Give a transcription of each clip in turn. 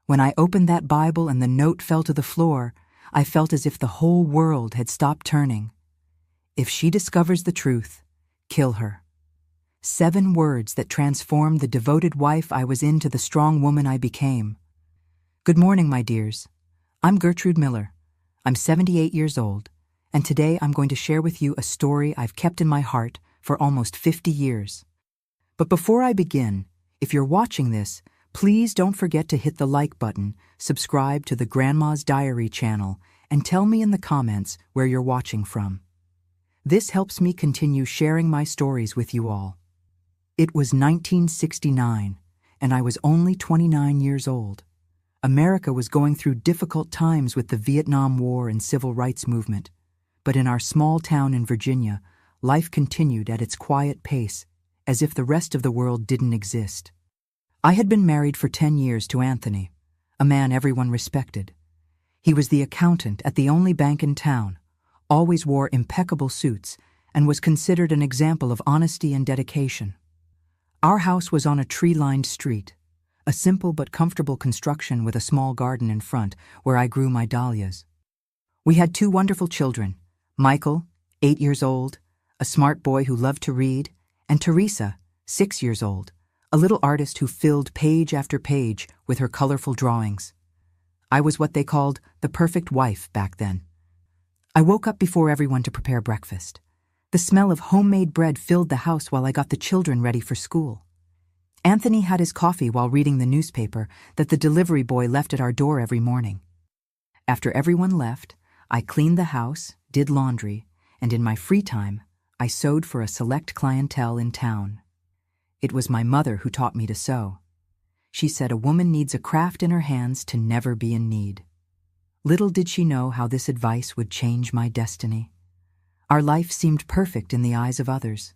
When I opened that Bible and the note fell to the floor, I felt as if the whole world had stopped turning. If she discovers the truth, kill her. 7 words that transformed the devoted wife I was into the strong woman I became. Good morning, my dears. I'm Gertrude Miller. I'm 78 years old, and today I'm going to share with you a story I've kept in my heart for almost 50 years. But before I begin, if you're watching this, please don't forget to hit the like button, subscribe to the Grandma's Diary channel, and tell me in the comments where you're watching from. This helps me continue sharing my stories with you all. It was 1969, and I was only 29 years old. America was going through difficult times with the Vietnam War and Civil Rights Movement, but in our small town in Virginia, life continued at its quiet pace, as if the rest of the world didn't exist. I had been married for 10 years to Anthony, a man everyone respected. He was the accountant at the only bank in town, always wore impeccable suits, and was considered an example of honesty and dedication. Our house was on a tree-lined street, a simple but comfortable construction with a small garden in front where I grew my dahlias. We had 2 wonderful children, Michael, 8 years old, a smart boy who loved to read, and Teresa, 6 years old, a little artist who filled page after page with her colorful drawings. I was what they called the perfect wife back then. I woke up before everyone to prepare breakfast. The smell of homemade bread filled the house while I got the children ready for school. Anthony had his coffee while reading the newspaper that the delivery boy left at our door every morning. After everyone left, I cleaned the house, did laundry, and in my free time, I sewed for a select clientele in town. It was my mother who taught me to sew. She said a woman needs a craft in her hands to never be in need. Little did she know how this advice would change my destiny. Our life seemed perfect in the eyes of others.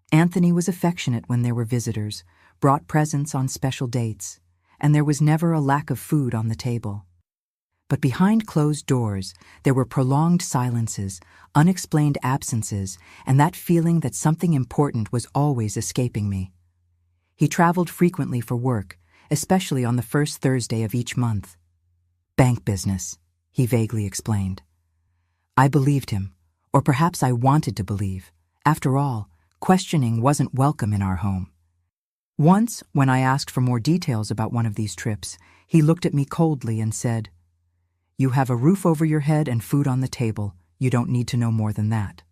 Anthony was affectionate when there were visitors, brought presents on special dates, and there was never a lack of food on the table. But behind closed doors, there were prolonged silences, unexplained absences, and that feeling that something important was always escaping me. He traveled frequently for work, especially on the first Thursday of each month. Bank business, he vaguely explained. I believed him, or perhaps I wanted to believe. After all, questioning wasn't welcome in our home. Once, when I asked for more details about one of these trips, he looked at me coldly and said, "You have a roof over your head and food on the table. You don't need to know more than that."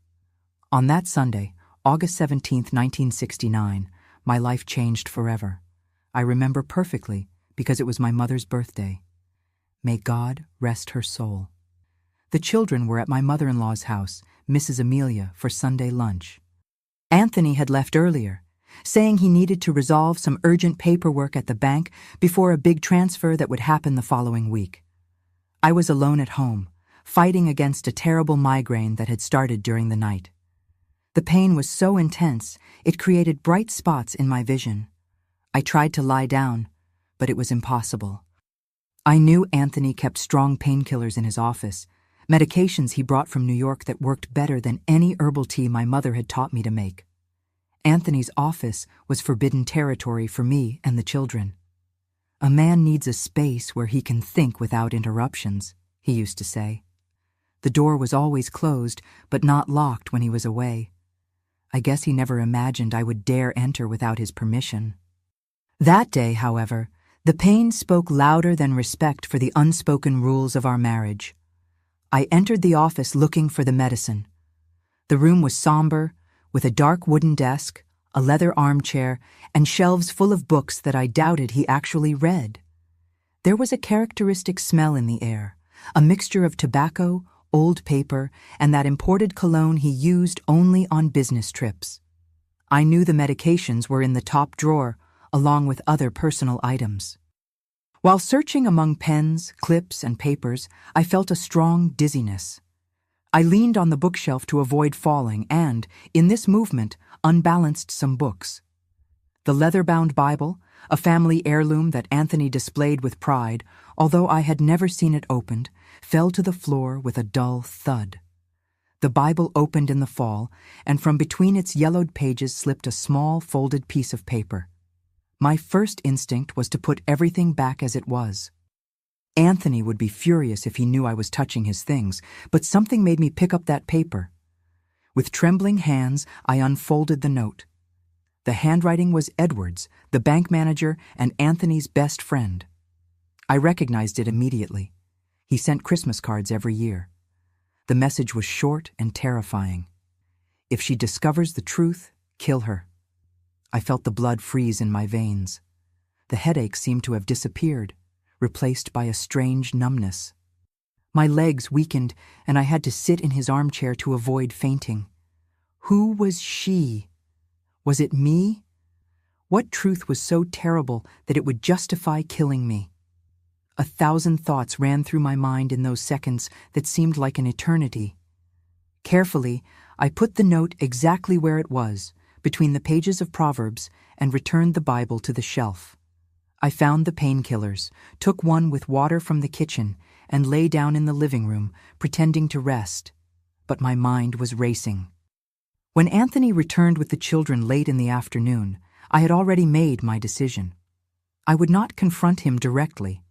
On that Sunday, August 17, 1969, my life changed forever. I remember perfectly because it was my mother's birthday. May God rest her soul. The children were at my mother-in-law's house, Mrs. Amelia, for Sunday lunch. Anthony had left earlier, saying he needed to resolve some urgent paperwork at the bank before a big transfer that would happen the following week. I was alone at home, fighting against a terrible migraine that had started during the night. The pain was so intense, it created bright spots in my vision. I tried to lie down, but it was impossible. I knew Anthony kept strong painkillers in his office, medications he brought from New York that worked better than any herbal tea my mother had taught me to make. Anthony's office was forbidden territory for me and the children. A man needs a space where he can think without interruptions, he used to say. The door was always closed, but not locked when he was away. I guess he never imagined I would dare enter without his permission. That day, however, the pain spoke louder than respect for the unspoken rules of our marriage. I entered the office looking for the medicine. The room was somber, with a dark wooden desk, a leather armchair, and shelves full of books that I doubted he actually read. There was a characteristic smell in the air, a mixture of tobacco, old paper, and that imported cologne he used only on business trips. I knew the medications were in the top drawer, along with other personal items. While searching among pens, clips, and papers, I felt a strong dizziness. I leaned on the bookshelf to avoid falling and, in this movement, unbalanced some books. The leather-bound Bible, a family heirloom that Anthony displayed with pride, although I had never seen it opened, fell to the floor with a dull thud. The Bible opened in the fall, and from between its yellowed pages slipped a small, folded piece of paper. My first instinct was to put everything back as it was. Anthony would be furious if he knew I was touching his things, but something made me pick up that paper. With trembling hands, I unfolded the note. The handwriting was Edward's, the bank manager, and Anthony's best friend. I recognized it immediately. He sent Christmas cards every year. The message was short and terrifying. If she discovers the truth, kill her. I felt the blood freeze in my veins. The headache seemed to have disappeared, replaced by a strange numbness. My legs weakened, and I had to sit in his armchair to avoid fainting. Who was she? Was it me? What truth was so terrible that it would justify killing me? 1,000 thoughts ran through my mind in those seconds that seemed like an eternity. Carefully, I put the note exactly where it was, between the pages of Proverbs, and returned the Bible to the shelf. I found the painkillers, took one with water from the kitchen, and lay down in the living room, pretending to rest. But my mind was racing. When Anthony returned with the children late in the afternoon, I had already made my decision. I would not confront him directly.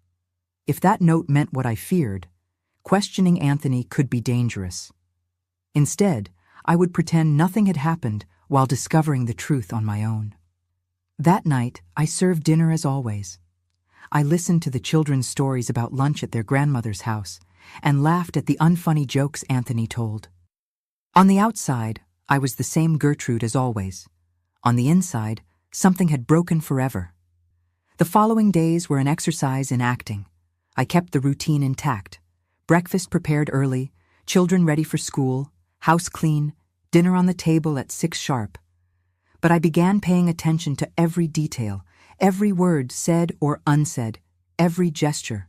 If that note meant what I feared, questioning Anthony could be dangerous. Instead, I would pretend nothing had happened while discovering the truth on my own. That night, I served dinner as always. I listened to the children's stories about lunch at their grandmother's house and laughed at the unfunny jokes Anthony told. On the outside, I was the same Gertrude as always. On the inside, something had broken forever. The following days were an exercise in acting. I kept the routine intact. Breakfast prepared early, children ready for school, house clean, dinner on the table at 6 sharp. But I began paying attention to every detail, every word said or unsaid, every gesture.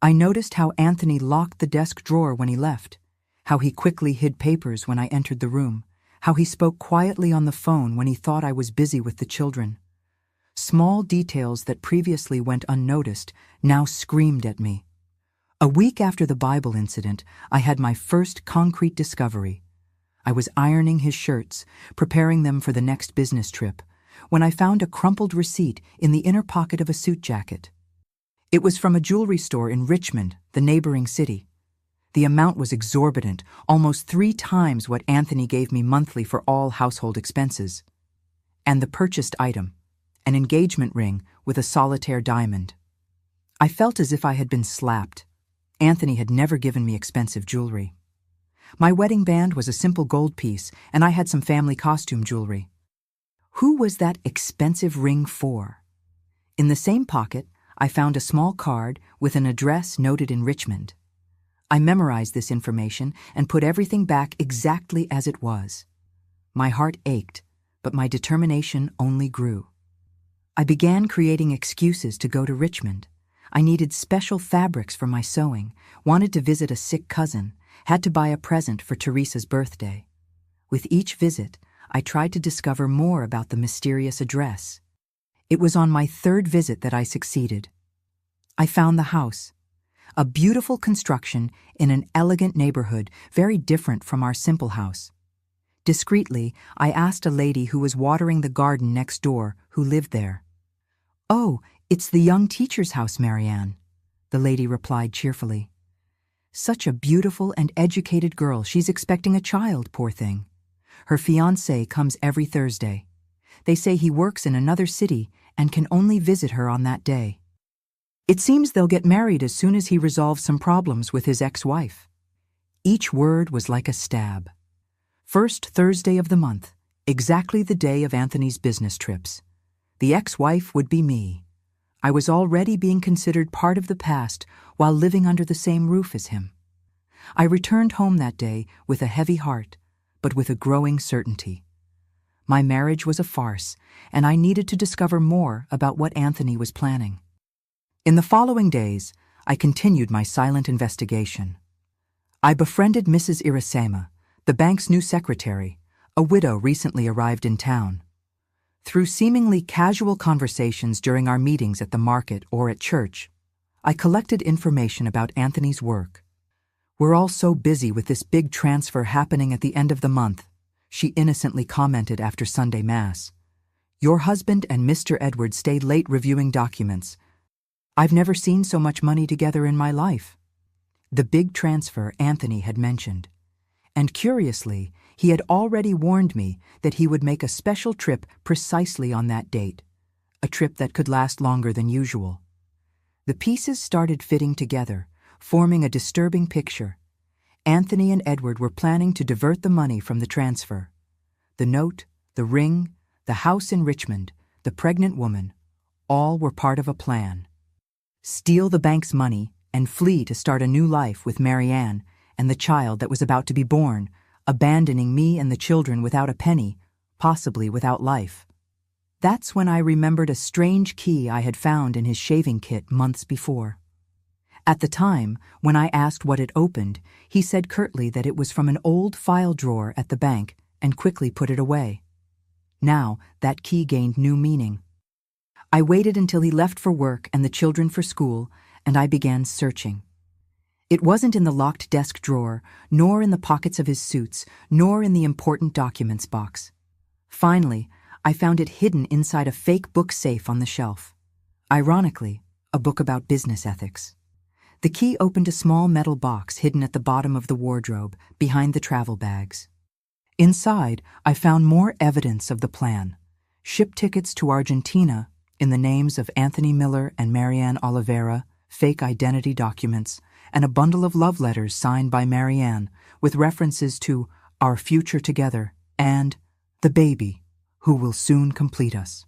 I noticed how Anthony locked the desk drawer when he left, how he quickly hid papers when I entered the room, how he spoke quietly on the phone when he thought I was busy with the children. Small details that previously went unnoticed now screamed at me. A week after the Bible incident, I had my first concrete discovery. I was ironing his shirts, preparing them for the next business trip, when I found a crumpled receipt in the inner pocket of a suit jacket. It was from a jewelry store in Richmond, the neighboring city. The amount was exorbitant, almost 3 times what Anthony gave me monthly for all household expenses. And the purchased item, an engagement ring with a solitaire diamond. I felt as if I had been slapped. Anthony had never given me expensive jewelry. My wedding band was a simple gold piece, and I had some family costume jewelry. Who was that expensive ring for? In the same pocket, I found a small card with an address noted in Richmond. I memorized this information and put everything back exactly as it was. My heart ached, but my determination only grew. I began creating excuses to go to Richmond. I needed special fabrics for my sewing, wanted to visit a sick cousin, had to buy a present for Teresa's birthday. With each visit, I tried to discover more about the mysterious address. It was on my 3rd visit that I succeeded. I found the house, a beautiful construction in an elegant neighborhood very different from our simple house. Discreetly, I asked a lady who was watering the garden next door who lived there. "Oh, it's the young teacher's house, Marianne," the lady replied cheerfully. "Such a beautiful and educated girl. She's expecting a child, poor thing. Her fiancé comes every Thursday. They say he works in another city and can only visit her on that day. It seems they'll get married as soon as he resolves some problems with his ex-wife." Each word was like a stab. First Thursday of the month, exactly the day of Anthony's business trips. The ex-wife would be me. I was already being considered part of the past while living under the same roof as him. I returned home that day with a heavy heart, but with a growing certainty. My marriage was a farce, and I needed to discover more about what Anthony was planning. In the following days, I continued my silent investigation. I befriended Mrs. Irasema, the bank's new secretary, a widow recently arrived in town. Through seemingly casual conversations during our meetings at the market or at church, I collected information about Anthony's work. "We're all so busy with this big transfer happening at the end of the month," she innocently commented after Sunday Mass. "Your husband and Mr. Edward stayed late reviewing documents. I've never seen so much money together in my life. The big transfer Anthony had mentioned. And curiously, he had already warned me that he would make a special trip precisely on that date, a trip that could last longer than usual. The pieces started fitting together, forming a disturbing picture. Anthony and Edward were planning to divert the money from the transfer. The note, the ring, the house in Richmond, the pregnant woman, all were part of a plan. Steal the bank's money and flee to start a new life with Marianne and the child that was about to be born, abandoning me and the children without a penny, possibly without life. That's when I remembered a strange key I had found in his shaving kit months before. At the time, when I asked what it opened, he said curtly that it was from an old file drawer at the bank and quickly put it away. Now, that key gained new meaning. I waited until he left for work and the children for school, and I began searching. It wasn't in the locked desk drawer, nor in the pockets of his suits, nor in the important documents box. Finally, I found it hidden inside a fake book safe on the shelf. Ironically, a book about business ethics. The key opened a small metal box hidden at the bottom of the wardrobe, behind the travel bags. Inside, I found more evidence of the plan. Ship tickets to Argentina, in the names of Anthony Miller and Marianne Oliveira, fake identity documents, and a bundle of love letters signed by Marianne with references to our future together and the baby, who will soon complete us.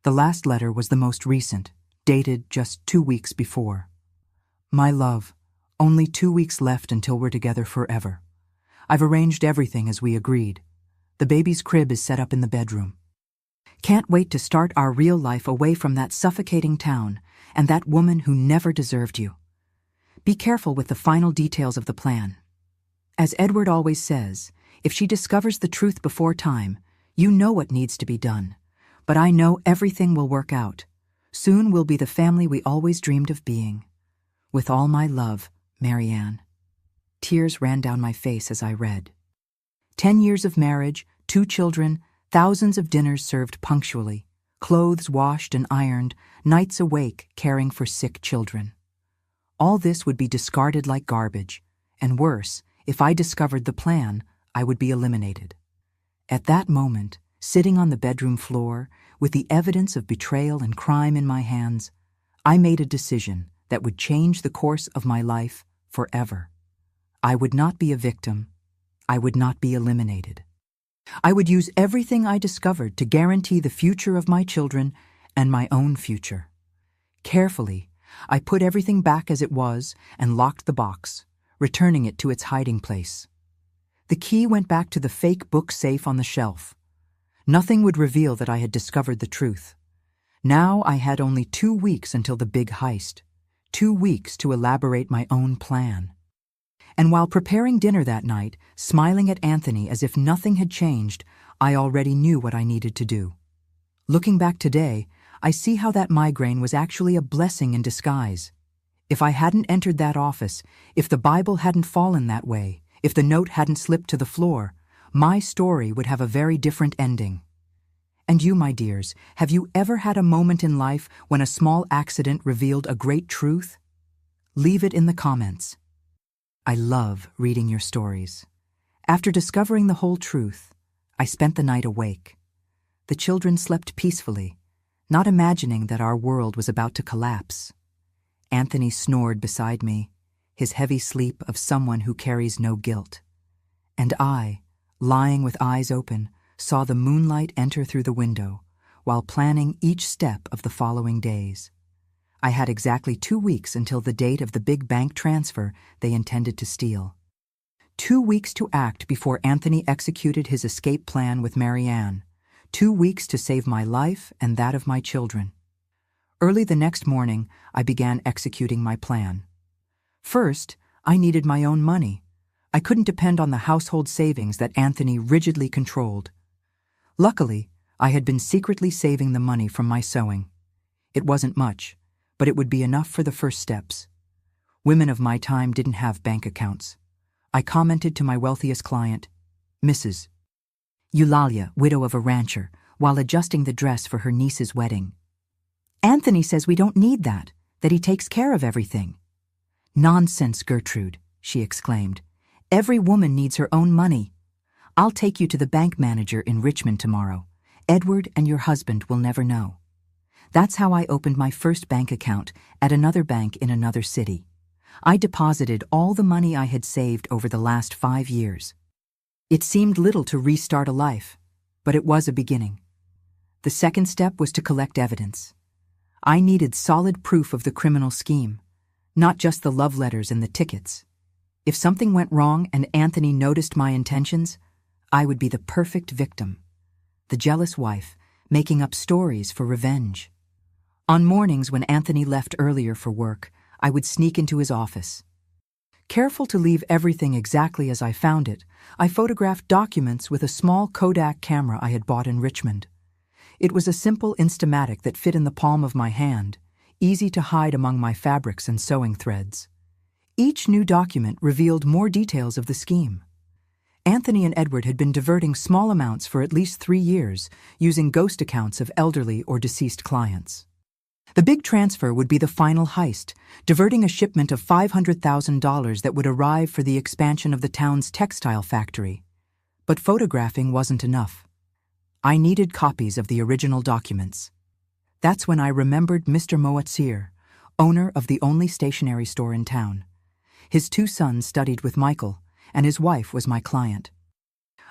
The last letter was the most recent, dated just 2 weeks before. My love, only 2 weeks left until we're together forever. I've arranged everything as we agreed. The baby's crib is set up in the bedroom. Can't wait to start our real life away from that suffocating town and that woman who never deserved you. Be careful with the final details of the plan. As Edward always says, if she discovers the truth before time, you know what needs to be done. But I know everything will work out. Soon we'll be the family we always dreamed of being. With all my love, Marianne. Tears ran down my face as I read. 10 years of marriage, 2 children, thousands of dinners served punctually, clothes washed and ironed, nights awake caring for sick children. All this would be discarded like garbage, and worse, if I discovered the plan, I would be eliminated. At that moment, sitting on the bedroom floor, with the evidence of betrayal and crime in my hands, I made a decision that would change the course of my life forever. I would not be a victim. I would not be eliminated. I would use everything I discovered to guarantee the future of my children and my own future. Carefully, I put everything back as it was and locked the box, returning it to its hiding place. The key went back to the fake book safe on the shelf. Nothing would reveal that I had discovered the truth. Now I had only 2 weeks until the big heist, 2 weeks to elaborate my own plan. And while preparing dinner that night, smiling at Anthony as if nothing had changed, I already knew what I needed to do. Looking back today, I see how that migraine was actually a blessing in disguise. If I hadn't entered that office, if the Bible hadn't fallen that way, if the note hadn't slipped to the floor, my story would have a very different ending. And you, my dears, have you ever had a moment in life when a small accident revealed a great truth? Leave it in the comments. I love reading your stories. After discovering the whole truth, I spent the night awake. The children slept peacefully, not imagining that our world was about to collapse. Anthony snored beside me, his heavy sleep of someone who carries no guilt. And I, lying with eyes open, saw the moonlight enter through the window, while planning each step of the following days. I had exactly 2 weeks until the date of the big bank transfer they intended to steal. 2 weeks to act before Anthony executed his escape plan with Marianne. 2 weeks to save my life and that of my children. Early the next morning, I began executing my plan. First, I needed my own money. I couldn't depend on the household savings that Anthony rigidly controlled. Luckily, I had been secretly saving the money from my sewing. It wasn't much, but it would be enough for the first steps. Women of my time didn't have bank accounts. I commented to my wealthiest client, Mrs. Eulalia, widow of a rancher, while adjusting the dress for her niece's wedding. Anthony says we don't need that. that he takes care of everything. "Nonsense, Gertrude," she exclaimed. "Every woman needs her own money. I'll take you to the bank manager in Richmond tomorrow. Edward and your husband will never know." That's how I opened my first bank account at another bank in another city. I deposited all the money I had saved over the last 5 years. It seemed little to restart a life, but it was a beginning. The second step was to collect evidence. I needed solid proof of the criminal scheme, not just the love letters and the tickets. If something went wrong and Anthony noticed my intentions, I would be the perfect victim. The jealous wife, making up stories for revenge. On mornings when Anthony left earlier for work, I would sneak into his office. Careful to leave everything exactly as I found it, I photographed documents with a small Kodak camera I had bought in Richmond. It was a simple Instamatic that fit in the palm of my hand, easy to hide among my fabrics and sewing threads. Each new document revealed more details of the scheme. Anthony and Edward had been diverting small amounts for at least 3 years, using ghost accounts of elderly or deceased clients. The big transfer would be the final heist, diverting a shipment of $500,000 that would arrive for the expansion of the town's textile factory. But photographing wasn't enough. I needed copies of the original documents. That's when I remembered Mr. Moatsier, owner of the only stationery store in town. His 2 sons studied with Michael, and his wife was my client.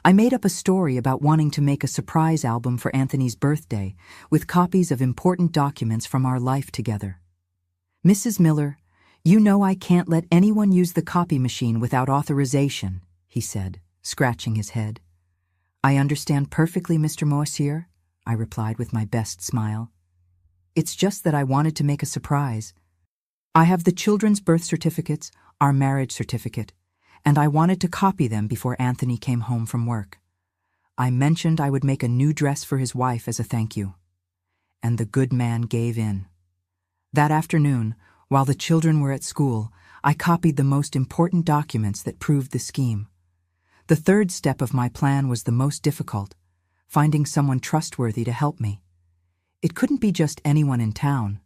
I made up a story about wanting to make a surprise album for Anthony's birthday with copies of important documents from our life together. "Mrs. Miller, you know I can't let anyone use the copy machine without authorization," he said, scratching his head. "I understand perfectly, Mr. Moassier," I replied with my best smile. "It's just that I wanted to make a surprise. I have the children's birth certificates, our marriage certificate, and I wanted to copy them before Anthony came home from work. I mentioned I would make a new dress for his wife as a thank you. And the good man gave in. That afternoon, while the children were at school, I copied the most important documents that proved the scheme. The third step of my plan was the most difficult, finding someone trustworthy to help me. It couldn't be just anyone in town.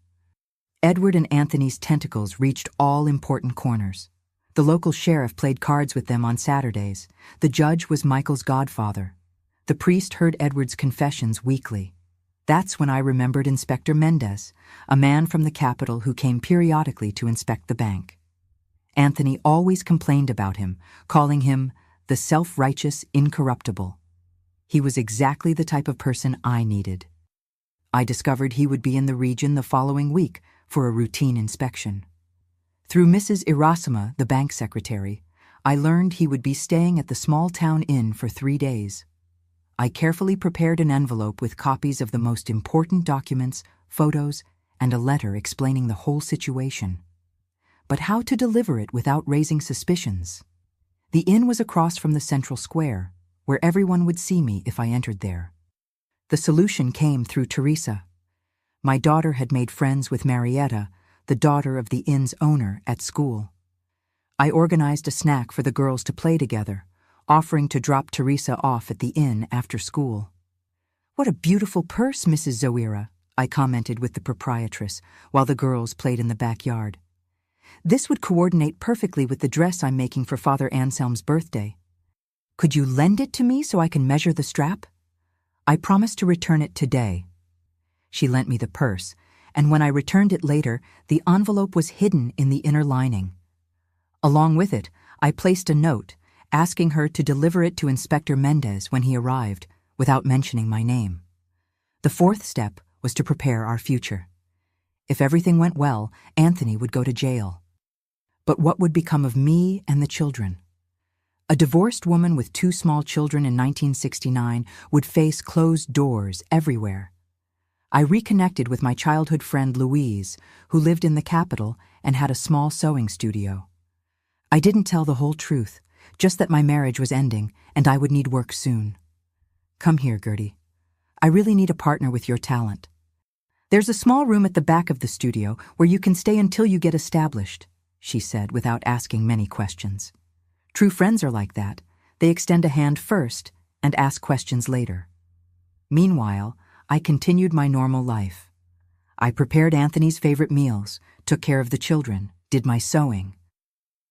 Edward and Anthony's tentacles reached all important corners. The local sheriff played cards with them on Saturdays. The judge was Michael's godfather. The priest heard Edward's confessions weekly. That's when I remembered Inspector Mendez, a man from the capital who came periodically to inspect the bank. Anthony always complained about him, calling him the self-righteous incorruptible. He was exactly the type of person I needed. I discovered he would be in the region the following week for a routine inspection. Through Mrs. Irasima, the bank secretary, I learned he would be staying at the small-town inn for 3 days. I carefully prepared an envelope with copies of the most important documents, photos, and a letter explaining the whole situation. But how to deliver it without raising suspicions? The inn was across from the central square, where everyone would see me if I entered there. The solution came through Teresa. My daughter had made friends with Marietta, the daughter of the inn's owner, at school. I organized a snack for the girls to play together, offering to drop Teresa off at the inn after school. "What a beautiful purse, Mrs. Zoira," I commented with the proprietress, while the girls played in the backyard. "This would coordinate perfectly with the dress I'm making for Father Anselm's birthday. Could you lend it to me so I can measure the strap? I promise to return it today." She lent me the purse, and when I returned it later, the envelope was hidden in the inner lining. Along with it, I placed a note, asking her to deliver it to Inspector Mendez when he arrived, without mentioning my name. The fourth step was to prepare our future. If everything went well, Anthony would go to jail. But what would become of me and the children? A divorced woman with 2 small children in 1969 would face closed doors everywhere. I reconnected with my childhood friend Louise, who lived in the capital and had a small sewing studio. I didn't tell the whole truth, just that my marriage was ending and I would need work soon. "Come here, Gertie. I really need a partner with your talent. There's a small room at the back of the studio where you can stay until you get established," she said without asking many questions. True friends are like that. They extend a hand first and ask questions later. Meanwhile, I continued my normal life. I prepared Anthony's favorite meals, took care of the children, did my sewing.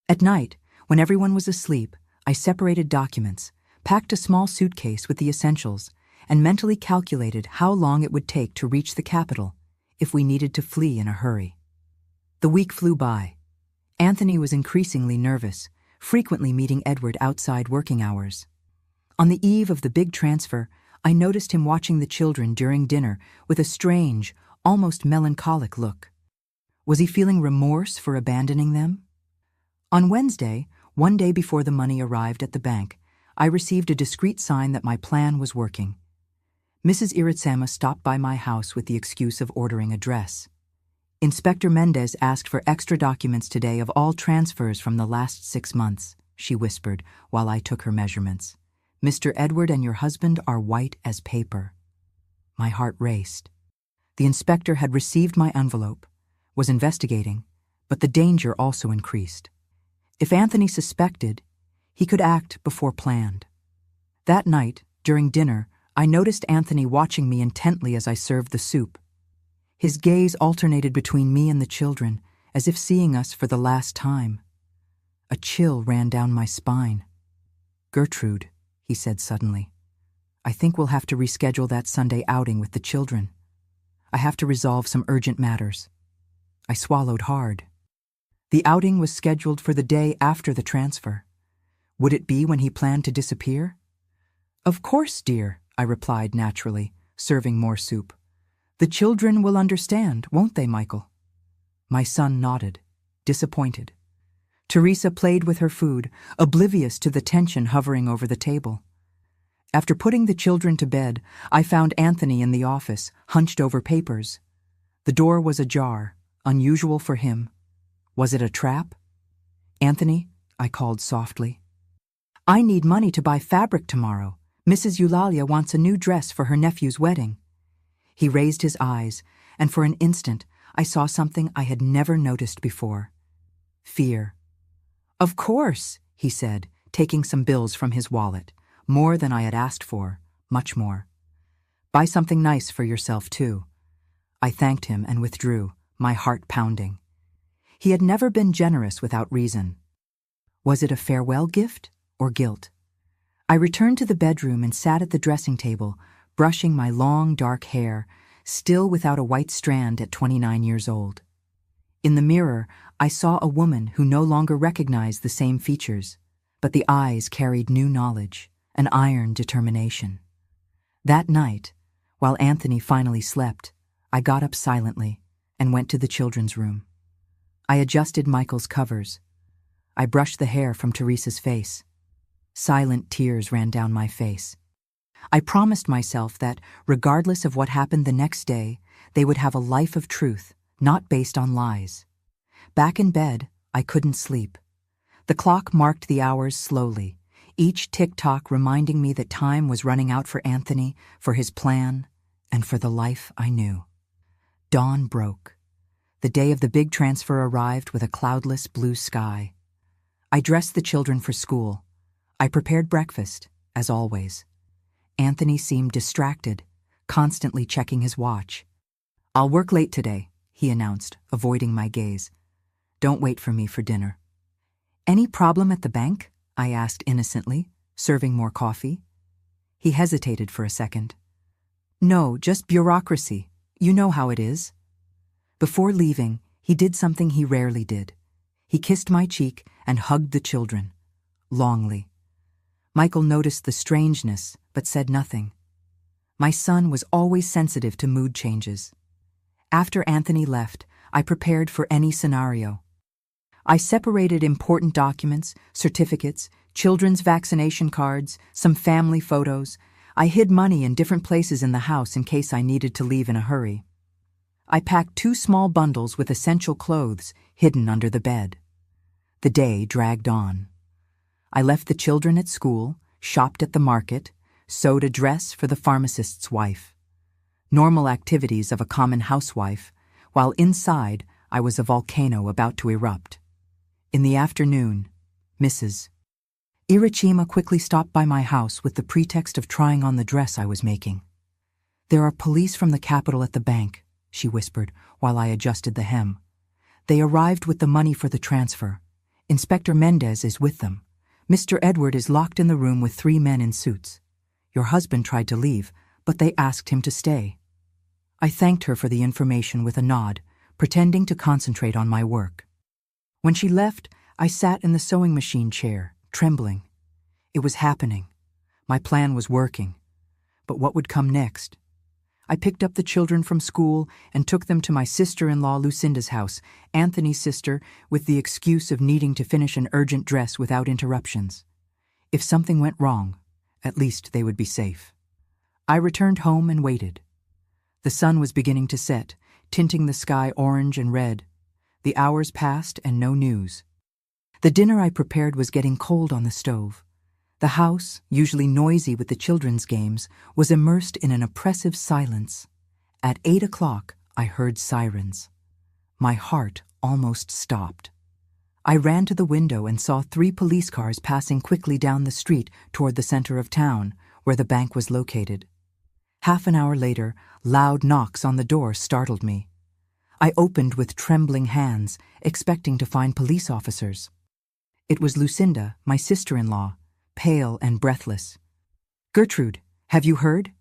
At night, when everyone was asleep, I separated documents, packed a small suitcase with the essentials, and mentally calculated how long it would take to reach the capital if we needed to flee in a hurry. The week flew by. Anthony was increasingly nervous, frequently meeting Edward outside working hours. On the eve of the big transfer, I noticed him watching the children during dinner with a strange, almost melancholic look. Was he feeling remorse for abandoning them? On Wednesday, one day before the money arrived at the bank, I received a discreet sign that my plan was working. Mrs. Iritsama stopped by my house with the excuse of ordering a dress. Inspector Mendez asked for extra documents today of all transfers from the last 6 months, she whispered while I took her measurements. Mr. Edward and your husband are white as paper. My heart raced. The inspector had received my envelope, was investigating, but the danger also increased. If Anthony suspected, he could act before planned. That night, during dinner, I noticed Anthony watching me intently as I served the soup. His gaze alternated between me and the children, as if seeing us for the last time. A chill ran down my spine. "Gertrude," he said suddenly, "I think we'll have to reschedule that Sunday outing with the children. I have to resolve some urgent matters." I swallowed hard. The outing was scheduled for the day after the transfer. Would it be when he planned to disappear? "Of course, dear," I replied naturally, serving more soup. "The children will understand, won't they, Michael?" My son nodded, disappointed. Teresa played with her food, oblivious to the tension hovering over the table. After putting the children to bed, I found Anthony in the office, hunched over papers. The door was ajar, unusual for him. Was it a trap? "Anthony," I called softly. "I need money to buy fabric tomorrow. Mrs. Eulalia wants a new dress for her nephew's wedding." He raised his eyes, and for an instant I saw something I had never noticed before. Fear. "Of course," he said, taking some bills from his wallet. More than I had asked for, much more. "Buy something nice for yourself, too." I thanked him and withdrew, my heart pounding. He had never been generous without reason. Was it a farewell gift or guilt? I returned to the bedroom and sat at the dressing table, brushing my long, dark hair, still without a white strand at 29 years old. In the mirror, I saw a woman who no longer recognized the same features, but the eyes carried new knowledge, an iron determination. That night, while Anthony finally slept, I got up silently and went to the children's room. I adjusted Michael's covers. I brushed the hair from Teresa's face. Silent tears ran down my face. I promised myself that, regardless of what happened the next day, they would have a life of truth, not based on lies. Back in bed, I couldn't sleep. The clock marked the hours slowly, each tick-tock reminding me that time was running out for Anthony, for his plan, and for the life I knew. Dawn broke. The day of the big transfer arrived with a cloudless blue sky. I dressed the children for school. I prepared breakfast, as always. Anthony seemed distracted, constantly checking his watch. "I'll work late today," he announced, avoiding my gaze. "Don't wait for me for dinner." "Any problem at the bank?" I asked innocently, serving more coffee. He hesitated for a second. "No, just bureaucracy. You know how it is." Before leaving, he did something he rarely did. He kissed my cheek and hugged the children, longly. Michael noticed the strangeness, but said nothing. My son was always sensitive to mood changes. After Anthony left, I prepared for any scenario. I separated important documents, certificates, children's vaccination cards, some family photos. I hid money in different places in the house in case I needed to leave in a hurry. I packed 2 small bundles with essential clothes hidden under the bed. The day dragged on. I left the children at school, shopped at the market, sewed a dress for the pharmacist's wife. Normal activities of a common housewife, while inside I was a volcano about to erupt. In the afternoon, Mrs. Iritsama quickly stopped by my house with the pretext of trying on the dress I was making. "There are police from the capital at the bank," she whispered while I adjusted the hem. "They arrived with the money for the transfer. Inspector Mendez is with them. Mr. Edward is locked in the room with 3 men in suits. Your husband tried to leave, but they asked him to stay." I thanked her for the information with a nod, pretending to concentrate on my work. When she left, I sat in the sewing machine chair, trembling. It was happening. My plan was working. But what would come next? I picked up the children from school and took them to my sister-in-law Lucinda's house, Anthony's sister, with the excuse of needing to finish an urgent dress without interruptions. If something went wrong, at least they would be safe. I returned home and waited. The sun was beginning to set, tinting the sky orange and red. The hours passed and no news. The dinner I prepared was getting cold on the stove. The house, usually noisy with the children's games, was immersed in an oppressive silence. At 8 o'clock, I heard sirens. My heart almost stopped. I ran to the window and saw 3 police cars passing quickly down the street toward the center of town, where the bank was located. Half an hour later, loud knocks on the door startled me. I opened with trembling hands, expecting to find police officers. It was Lucinda, my sister-in-law, pale and breathless. "Gertrude, have you heard?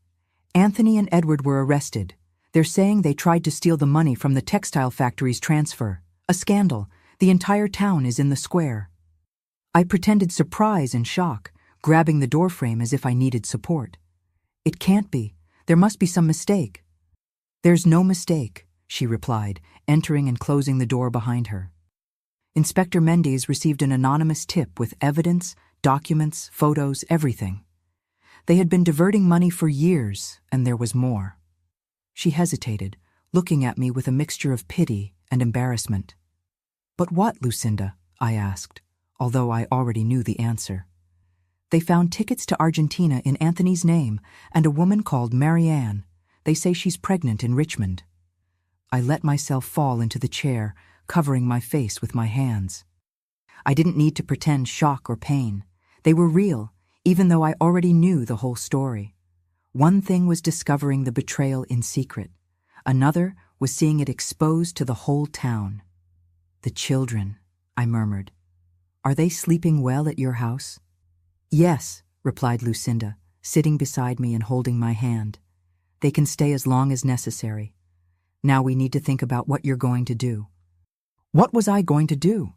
Anthony and Edward were arrested. They're saying they tried to steal the money from the textile factory's transfer. A scandal. The entire town is in the square." I pretended surprise and shock, grabbing the doorframe as if I needed support. "It can't be. There must be some mistake." "There's no mistake," she replied, entering and closing the door behind her. Inspector Mendez received an anonymous tip with evidence, documents, photos, everything. They had been diverting money for years, and there was more. She hesitated, looking at me with a mixture of pity and embarrassment. "But what, Lucinda?" I asked, although I already knew the answer. "They found tickets to Argentina in Anthony's name and a woman called Marianne. They say she's pregnant in Richmond." I let myself fall into the chair, covering my face with my hands. I didn't need to pretend shock or pain. They were real, even though I already knew the whole story. One thing was discovering the betrayal in secret. Another was seeing it exposed to the whole town. "The children," I murmured. "Are they sleeping well at your house?" "Yes," replied Lucinda, sitting beside me and holding my hand. "They can stay as long as necessary. Now we need to think about what you're going to do." What was I going to do?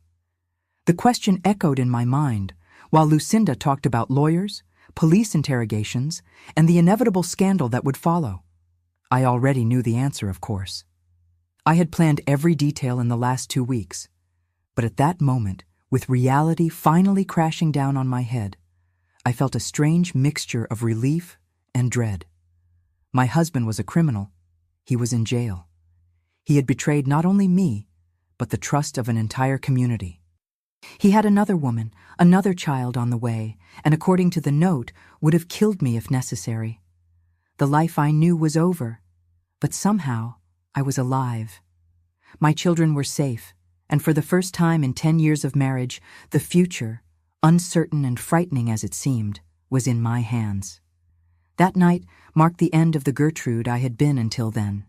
The question echoed in my mind, while Lucinda talked about lawyers, police interrogations, and the inevitable scandal that would follow. I already knew the answer, of course. I had planned every detail in the last 2 weeks. But at that moment, with reality finally crashing down on my head, I felt a strange mixture of relief and dread. My husband was a criminal. He was in jail. He had betrayed not only me, but the trust of an entire community. He had another woman, another child on the way, and according to the note, would have killed me if necessary. The life I knew was over, but somehow I was alive. My children were safe, and for the first time in 10 years of marriage, the future, uncertain and frightening as it seemed, was in my hands. That night marked the end of the Gertrude I had been until then,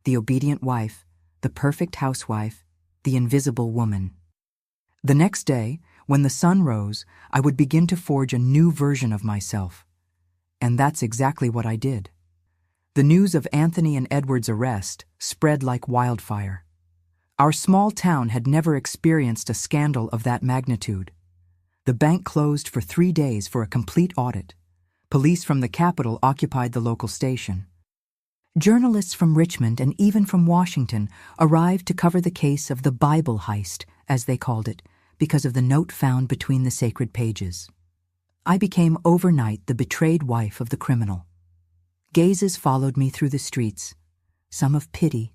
the obedient wife, the perfect housewife, the invisible woman. The next day, when the sun rose, I would begin to forge a new version of myself. And that's exactly what I did. The news of Anthony and Edward's arrest spread like wildfire. Our small town had never experienced a scandal of that magnitude. The bank closed for 3 days for a complete audit. Police from the capital occupied the local station. Journalists from Richmond and even from Washington arrived to cover the case of the Bible heist, as they called it, because of the note found between the sacred pages. I became overnight the betrayed wife of the criminal. Gazes followed me through the streets, some of pity,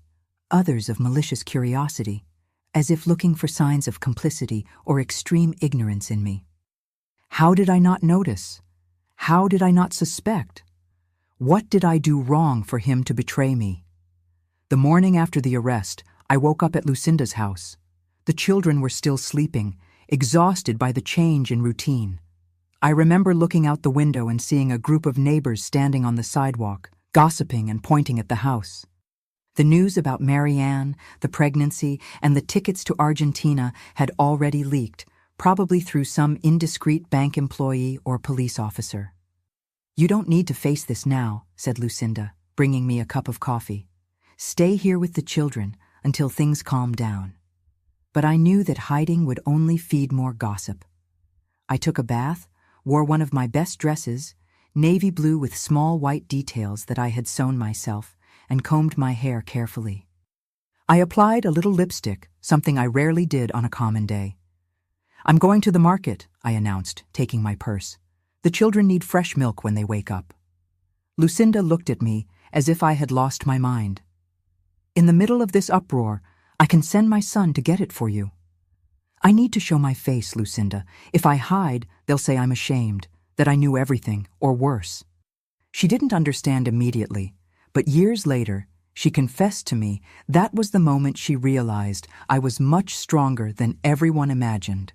others of malicious curiosity, as if looking for signs of complicity or extreme ignorance in me. How did I not notice? How did I not suspect? What did I do wrong for him to betray me? The morning after the arrest, I woke up at Lucinda's house. The children were still sleeping, exhausted by the change in routine. I remember looking out the window and seeing a group of neighbors standing on the sidewalk, gossiping and pointing at the house. The news about Marianne, the pregnancy, and the tickets to Argentina had already leaked, probably through some indiscreet bank employee or police officer. "You don't need to face this now," said Lucinda, bringing me a cup of coffee. "Stay here with the children until things calm down." But I knew that hiding would only feed more gossip. I took a bath, wore one of my best dresses, navy blue with small white details that I had sewn myself, and combed my hair carefully. I applied a little lipstick, something I rarely did on a common day. "I'm going to the market," I announced, taking my purse. "The children need fresh milk when they wake up." Lucinda looked at me as if I had lost my mind. "In the middle of this uproar, I can send my son to get it for you." "I need to show my face, Lucinda. If I hide, they'll say I'm ashamed, that I knew everything, or worse." She didn't understand immediately, but years later, she confessed to me that was the moment she realized I was much stronger than everyone imagined.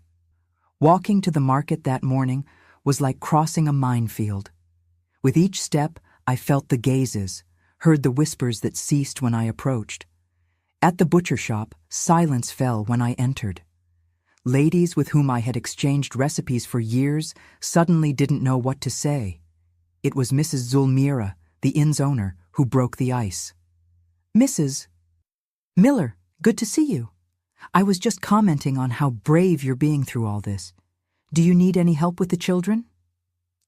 Walking to the market that morning was like crossing a minefield. With each step, I felt the gazes, heard the whispers that ceased when I approached. At the butcher shop, silence fell when I entered. Ladies with whom I had exchanged recipes for years suddenly didn't know what to say. It was Mrs. Zulmira, the inn's owner, who broke the ice. "Mrs. Miller, good to see you. I was just commenting on how brave you're being through all this. Do you need any help with the children?"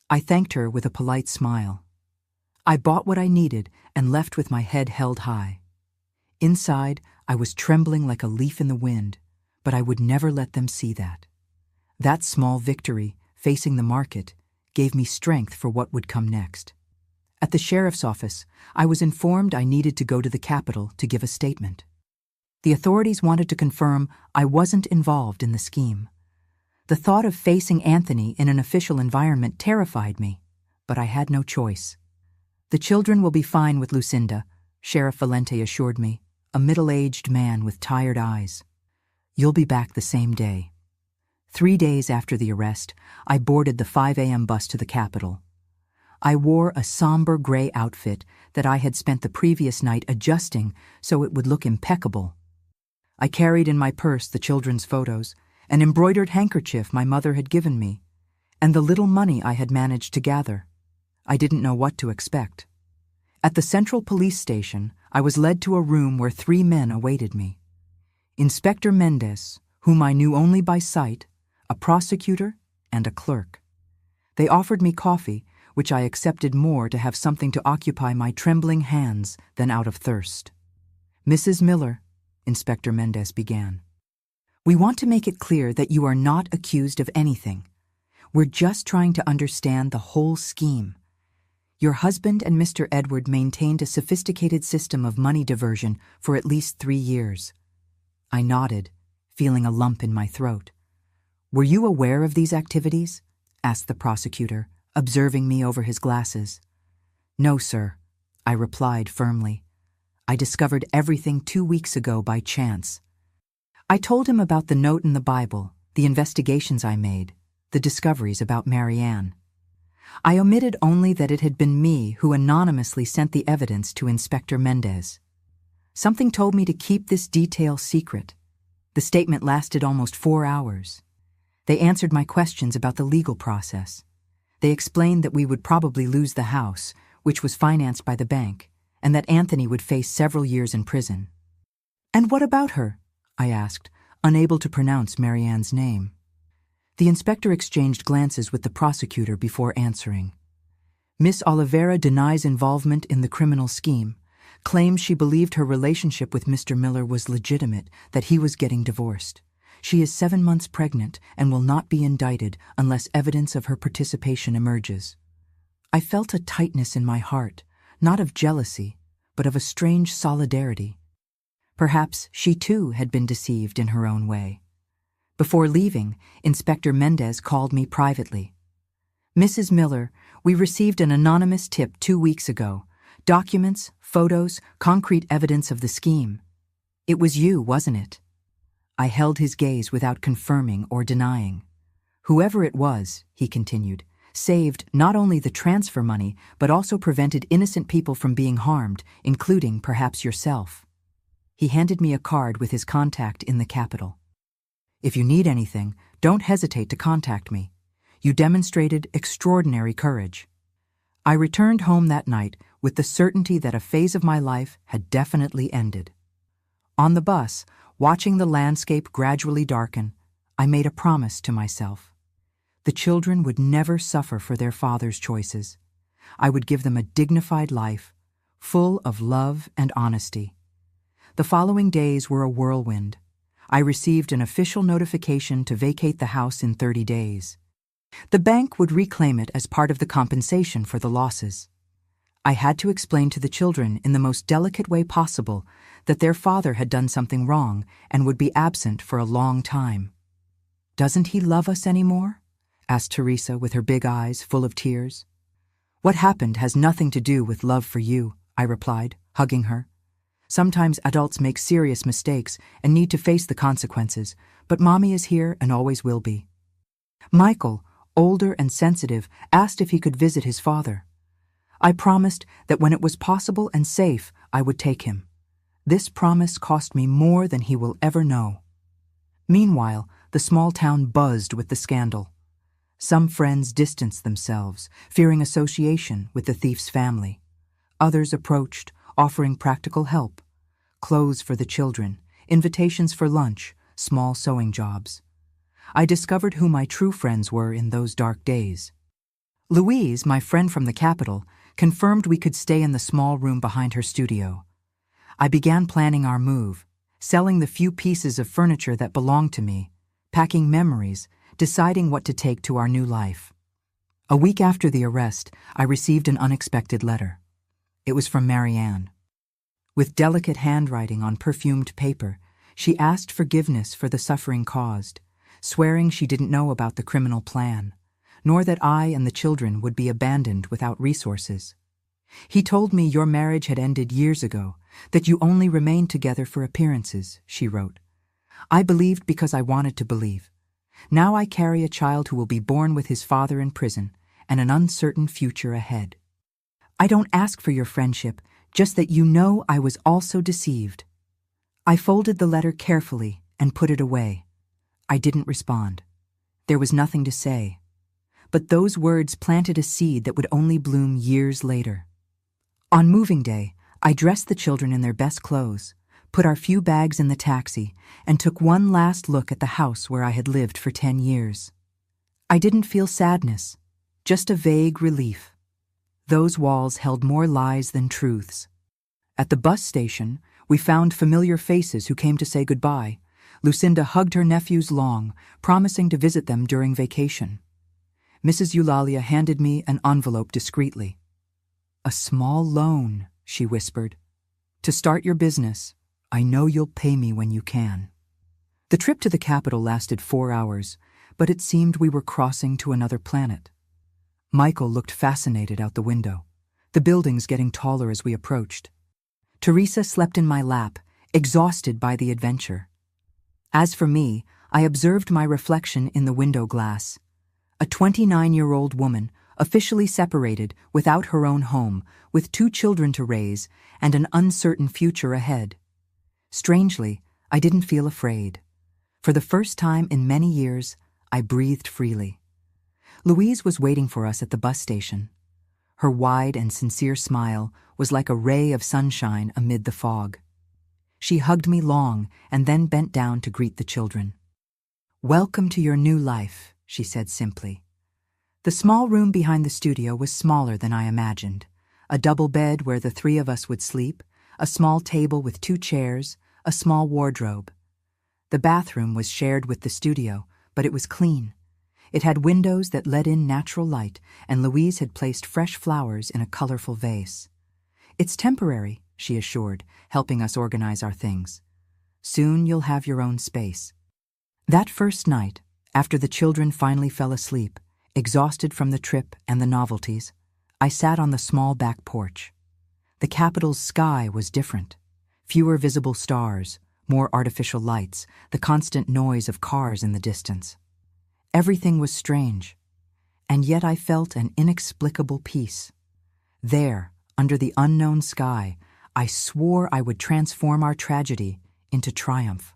I thanked her with a polite smile. I bought what I needed and left with my head held high. Inside, I was trembling like a leaf in the wind, but I would never let them see that. That small victory, facing the market, gave me strength for what would come next. At the sheriff's office, I was informed I needed to go to the capital to give a statement. The authorities wanted to confirm I wasn't involved in the scheme. The thought of facing Anthony in an official environment terrified me, but I had no choice. "The children will be fine with Lucinda," Sheriff Valente assured me, a middle-aged man with tired eyes. "You'll be back the same day." 3 days after the arrest, I boarded the 5 a.m. bus to the capital. I wore a somber gray outfit that I had spent the previous night adjusting so it would look impeccable. I carried in my purse the children's photos, an embroidered handkerchief my mother had given me, and the little money I had managed to gather. I didn't know what to expect. At the central police station, I was led to a room where 3 men awaited me. Inspector Mendez, whom I knew only by sight, a prosecutor, and a clerk. They offered me coffee, which I accepted more to have something to occupy my trembling hands than out of thirst. "Mrs. Miller," Inspector Mendez began, "we want to make it clear that you are not accused of anything. We're just trying to understand the whole scheme. Your husband and Mr. Edward maintained a sophisticated system of money diversion for at least 3 years. I nodded, feeling a lump in my throat. "Were you aware of these activities?" asked the prosecutor, observing me over his glasses. "No, sir," I replied firmly. "I discovered everything 2 weeks ago by chance." I told him about the note in the Bible, the investigations I made, the discoveries about Marianne. I omitted only that it had been me who anonymously sent the evidence to Inspector Mendez. Something told me to keep this detail secret. The statement lasted almost 4 hours. They answered my questions about the legal process. They explained that we would probably lose the house, which was financed by the bank, and that Anthony would face several years in prison. "And what about her?" I asked, unable to pronounce Marianne's name. The inspector exchanged glances with the prosecutor before answering. "Miss Oliveira denies involvement in the criminal scheme, claims she believed her relationship with Mr. Miller was legitimate, that he was getting divorced. She is 7 months pregnant and will not be indicted unless evidence of her participation emerges." I felt a tightness in my heart, not of jealousy, but of a strange solidarity. Perhaps she too had been deceived in her own way. Before leaving, Inspector Mendez called me privately. "Mrs. Miller, we received an anonymous tip 2 weeks ago. Documents, photos, concrete evidence of the scheme. It was you, wasn't it?" I held his gaze without confirming or denying. "Whoever it was," he continued, saved not only the transfer money, but also prevented innocent people from being harmed, including perhaps yourself. He handed me a card with his contact in the capital. If you need anything, don't hesitate to contact me. You demonstrated extraordinary courage. I returned home that night with the certainty that a phase of my life had definitely ended. On the bus, watching the landscape gradually darken, I made a promise to myself. The children would never suffer for their father's choices. I would give them a dignified life, full of love and honesty. The following days were a whirlwind. I received an official notification to vacate the house in 30 days. The bank would reclaim it as part of the compensation for the losses. I had to explain to the children in the most delicate way possible that their father had done something wrong and would be absent for a long time. "Doesn't he love us anymore?" asked Teresa with her big eyes full of tears. "What happened has nothing to do with love for you," I replied, hugging her. "Sometimes adults make serious mistakes and need to face the consequences, but Mommy is here and always will be." Michael, older and sensitive, asked if he could visit his father. I promised that when it was possible and safe, I would take him. This promise cost me more than he will ever know. Meanwhile, the small town buzzed with the scandal. Some friends distanced themselves, fearing association with the thief's family. Others approached, offering practical help: clothes for the children, invitations for lunch, small sewing jobs. I discovered who my true friends were in those dark days. Louise, my friend from the capital, confirmed we could stay in the small room behind her studio. I began planning our move, selling the few pieces of furniture that belonged to me, packing memories, deciding what to take to our new life. A week after the arrest, I received an unexpected letter. It was from Marianne. With delicate handwriting on perfumed paper, she asked forgiveness for the suffering caused, swearing she didn't know about the criminal plan, nor that I and the children would be abandoned without resources. "He told me your marriage had ended years ago, that you only remained together for appearances," she wrote. "I believed because I wanted to believe. Now I carry a child who will be born with his father in prison and an uncertain future ahead. I don't ask for your friendship, just that you know I was also deceived." I folded the letter carefully and put it away. I didn't respond. There was nothing to say. But those words planted a seed that would only bloom years later. On moving day, I dressed the children in their best clothes, put our few bags in the taxi, and took one last look at the house where I had lived for 10 years. I didn't feel sadness, just a vague relief. Those walls held more lies than truths. At the bus station, we found familiar faces who came to say goodbye. Lucinda hugged her nephews long, promising to visit them during vacation. Mrs. Eulalia handed me an envelope discreetly. "A small loan," she whispered. "To start your business. I know you'll pay me when you can." The trip to the capital lasted 4 hours, but it seemed we were crossing to another planet. Michael looked fascinated out the window, the buildings getting taller as we approached. Teresa slept in my lap, exhausted by the adventure. As for me, I observed my reflection in the window glass. A 29-year-old woman, officially separated, without her own home, with 2 children to raise, and an uncertain future ahead. Strangely, I didn't feel afraid. For the first time in many years, I breathed freely. Louise was waiting for us at the bus station. Her wide and sincere smile was like a ray of sunshine amid the fog. She hugged me long and then bent down to greet the children. "Welcome to your new life," she said simply. The small room behind the studio was smaller than I imagined. A double bed where the 3 of us would sleep, a small table with 2 chairs, a small wardrobe. The bathroom was shared with the studio, but it was clean. It had windows that let in natural light, and Louise had placed fresh flowers in a colorful vase. "It's temporary," she assured, helping us organize our things. "Soon you'll have your own space." That first night, after the children finally fell asleep, exhausted from the trip and the novelties, I sat on the small back porch. The capital's sky was different. Fewer visible stars, more artificial lights, the constant noise of cars in the distance. Everything was strange. and yet I felt an inexplicable peace. There, under the unknown sky, I swore I would transform our tragedy into triumph.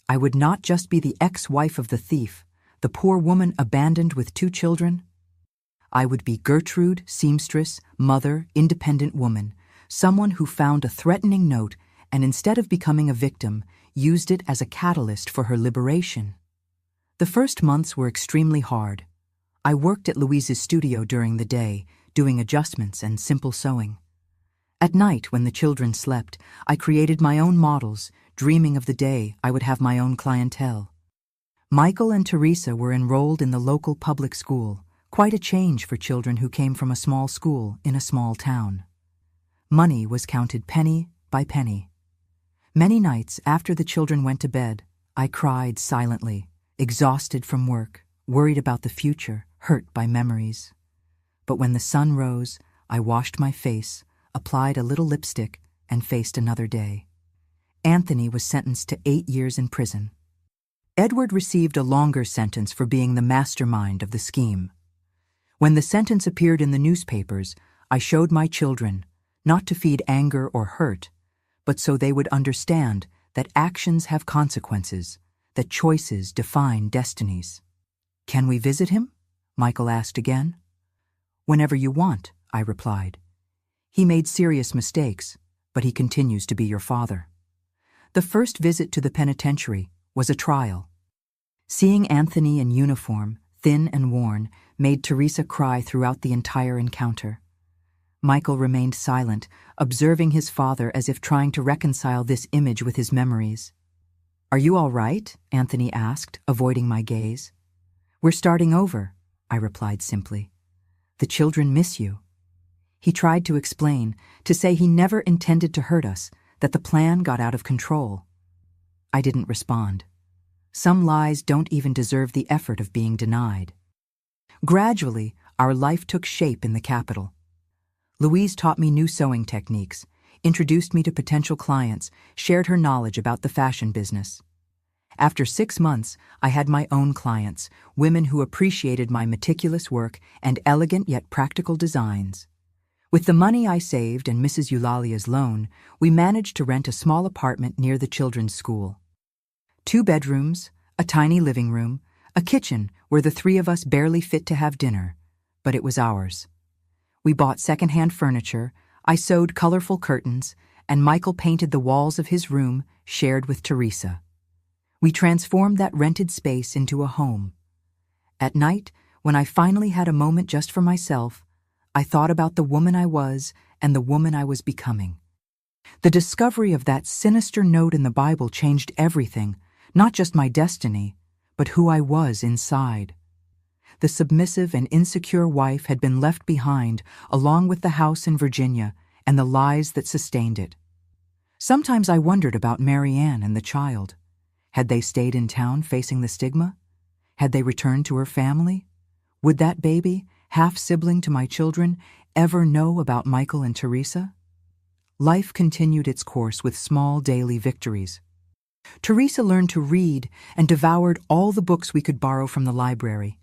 I would not just be the ex-wife of the thief, the poor woman abandoned with 2 children. I would be Gertrude, seamstress, mother, independent woman, someone who found a threatening note and instead of becoming a victim, used it as a catalyst for her liberation. The first months were extremely hard. I worked at Louise's studio during the day, doing adjustments and simple sewing. At night, when the children slept, I created my own models, dreaming of the day I would have my own clientele. Michael and Teresa were enrolled in the local public school, quite a change for children who came from a small school in a small town. Money was counted penny by penny. Many nights after the children went to bed, I cried silently, exhausted from work, worried about the future, hurt by memories. But when the sun rose, I washed my face, applied a little lipstick, and faced another day. Anthony was sentenced to 8 years in prison. Edward received a longer sentence for being the mastermind of the scheme. When the sentence appeared in the newspapers, I showed my children, not to feed anger or hurt, but so they would understand that actions have consequences, that choices define destinies. "Can we visit him?" Michael asked again. "Whenever you want," I replied. "He made serious mistakes, but he continues to be your father." The first visit to the penitentiary was a trial. Seeing Anthony in uniform, thin and worn, made Teresa cry throughout the entire encounter. Michael remained silent, observing his father as if trying to reconcile this image with his memories. "Are you all right?" Anthony asked, avoiding my gaze. "We're starting over," I replied simply. "The children miss you." He tried to explain, to say he never intended to hurt us, that the plan got out of control. I didn't respond. Some lies don't even deserve the effort of being denied. Gradually, our life took shape in the capital. Louise taught me new sewing techniques, introduced me to potential clients, shared her knowledge about the fashion business. After 6 months, I had my own clients, women who appreciated my meticulous work and elegant yet practical designs. With the money I saved and Mrs. Eulalia's loan, we managed to rent a small apartment near the children's school. 2 bedrooms, a tiny living room, a kitchen where the 3 of us barely fit to have dinner, but it was ours. We bought secondhand furniture, I sewed colorful curtains, and Michael painted the walls of his room, shared with Teresa. We transformed that rented space into a home. At night, when I finally had a moment just for myself, I thought about the woman I was and the woman I was becoming. The discovery of that sinister note in the Bible changed everything, not just my destiny, but who I was inside. The submissive and insecure wife had been left behind, along with the house in Virginia and the lies that sustained it. Sometimes I wondered about Mary Ann and the child. Had they stayed in town facing the stigma? Had they returned to her family? Would that baby, half-sibling to my children, ever know about Michael and Teresa? Life continued its course with small daily victories. Teresa learned to read and devoured all the books we could borrow from the library.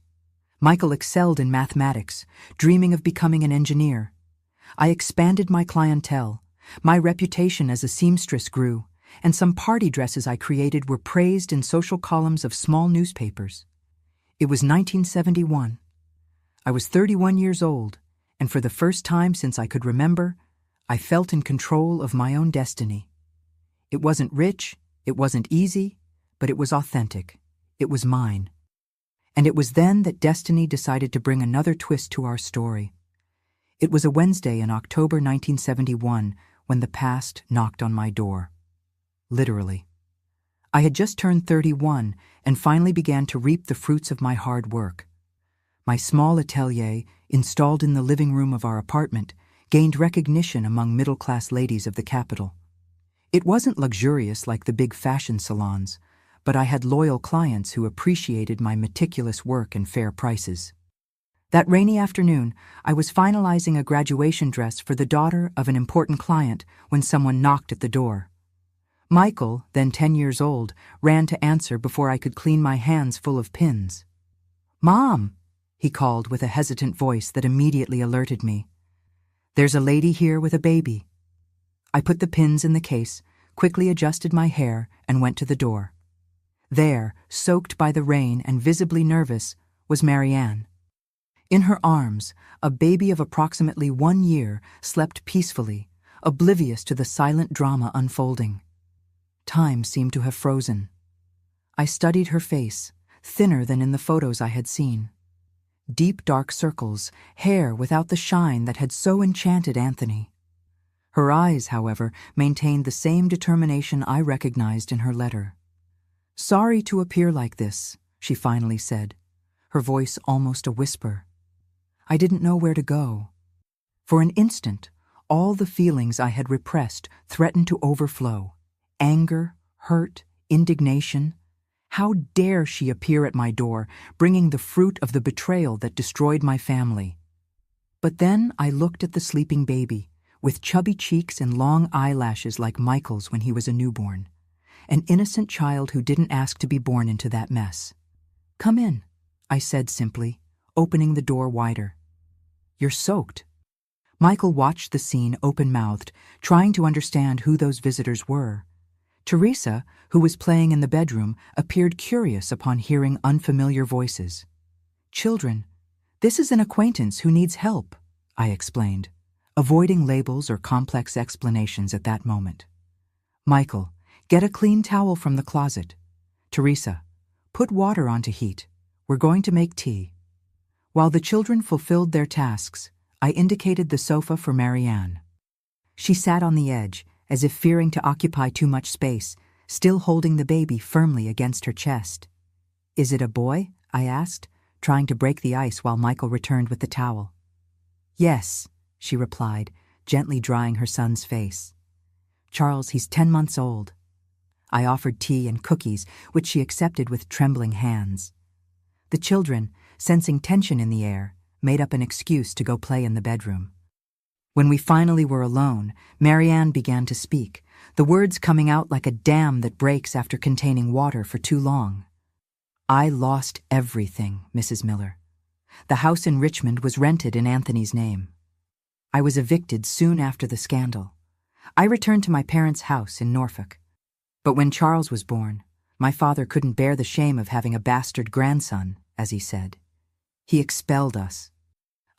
Michael excelled in mathematics, dreaming of becoming an engineer. I expanded my clientele. My reputation as a seamstress grew, and some party dresses I created were praised in social columns of small newspapers. It was 1971. I was 31 years old, and for the first time since I could remember, I felt in control of my own destiny. It wasn't rich, it wasn't easy, but it was authentic. It was mine. And it was then that destiny decided to bring another twist to our story. It was a Wednesday in October 1971 when the past knocked on my door. Literally. I had just turned 31 and finally began to reap the fruits of my hard work. My small atelier, installed in the living room of our apartment, gained recognition among middle-class ladies of the capital. It wasn't luxurious like the big fashion salons, but I had loyal clients who appreciated my meticulous work and fair prices. That rainy afternoon, I was finalizing a graduation dress for the daughter of an important client when someone knocked at the door. Michael, then 10 years old, ran to answer before I could clean my hands full of pins. "Mom," he called with a hesitant voice that immediately alerted me. "There's a lady here with a baby." I put the pins in the case, quickly adjusted my hair, and went to the door. There, soaked by the rain and visibly nervous, was Marianne. In her arms, a baby of approximately 1 year slept peacefully, oblivious to the silent drama unfolding. Time seemed to have frozen. I studied her face, thinner than in the photos I had seen. Deep dark circles, hair without the shine that had so enchanted Anthony. Her eyes, however, maintained the same determination I recognized in her letter. "Sorry to appear like this," she finally said, her voice almost a whisper. I didn't know where to go. For an instant, all the feelings I had repressed threatened to overflow. Anger, hurt, indignation. How dare she appear at my door, bringing the fruit of the betrayal that destroyed my family? But then I looked at the sleeping baby, with chubby cheeks and long eyelashes like Michael's when he was a newborn. An innocent child who didn't ask to be born into that mess. "Come in," I said simply, opening the door wider. "You're soaked." Michael watched the scene open-mouthed, trying to understand who those visitors were. Teresa, who was playing in the bedroom, appeared curious upon hearing unfamiliar voices. "Children, this is an acquaintance who needs help," I explained, avoiding labels or complex explanations at that moment. "Michael, get a clean towel from the closet. Teresa, put water on to heat. We're going to make tea." While the children fulfilled their tasks, I indicated the sofa for Marianne. She sat on the edge, as if fearing to occupy too much space, still holding the baby firmly against her chest. "Is it a boy?" I asked, trying to break the ice while Michael returned with the towel. "Yes," she replied, gently drying her son's face. "Charles, he's 10 months old." I offered tea and cookies, which she accepted with trembling hands. The children, sensing tension in the air, made up an excuse to go play in the bedroom. When we finally were alone, Marianne began to speak, the words coming out like a dam that breaks after containing water for too long. "I lost everything, Mrs. Miller. The house in Richmond was rented in Anthony's name. I was evicted soon after the scandal. I returned to my parents' house in Norfolk. But when Charles was born, my father couldn't bear the shame of having a bastard grandson, as he said. He expelled us.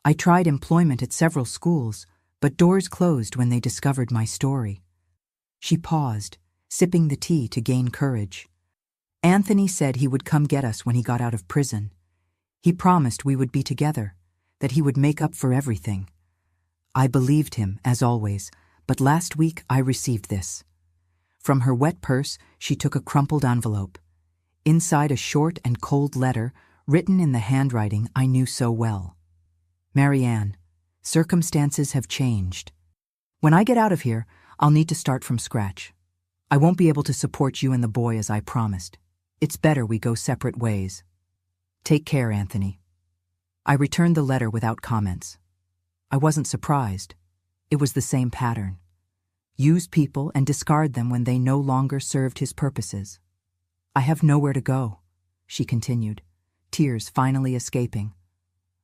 I tried employment at several schools, but doors closed when they discovered my story." She paused, sipping the tea to gain courage. "Anthony said he would come get us when he got out of prison. He promised we would be together, that he would make up for everything. I believed him, as always, but last week I received this." From her wet purse, she took a crumpled envelope. Inside a short and cold letter, written in the handwriting I knew so well. "Marianne, circumstances have changed. When I get out of here, I'll need to start from scratch. I won't be able to support you and the boy as I promised. It's better we go separate ways. Take care, Anthony." I returned the letter without comments. I wasn't surprised. It was the same pattern. Use people and discard them when they no longer served his purposes. "I have nowhere to go," she continued, tears finally escaping.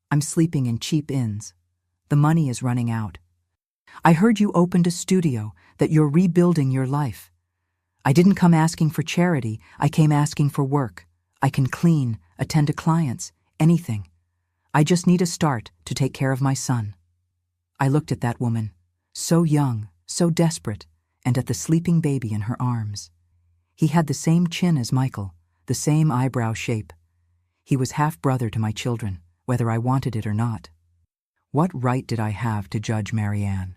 "I'm sleeping in cheap inns. The money is running out. I heard you opened a studio, that you're rebuilding your life. I didn't come asking for charity, I came asking for work. I can clean, attend to clients, anything. I just need a start to take care of my son." I looked at that woman, so young, so desperate, and at the sleeping baby in her arms. He had the same chin as Michael, the same eyebrow shape. He was half-brother to my children, whether I wanted it or not. What right did I have to judge Marianne?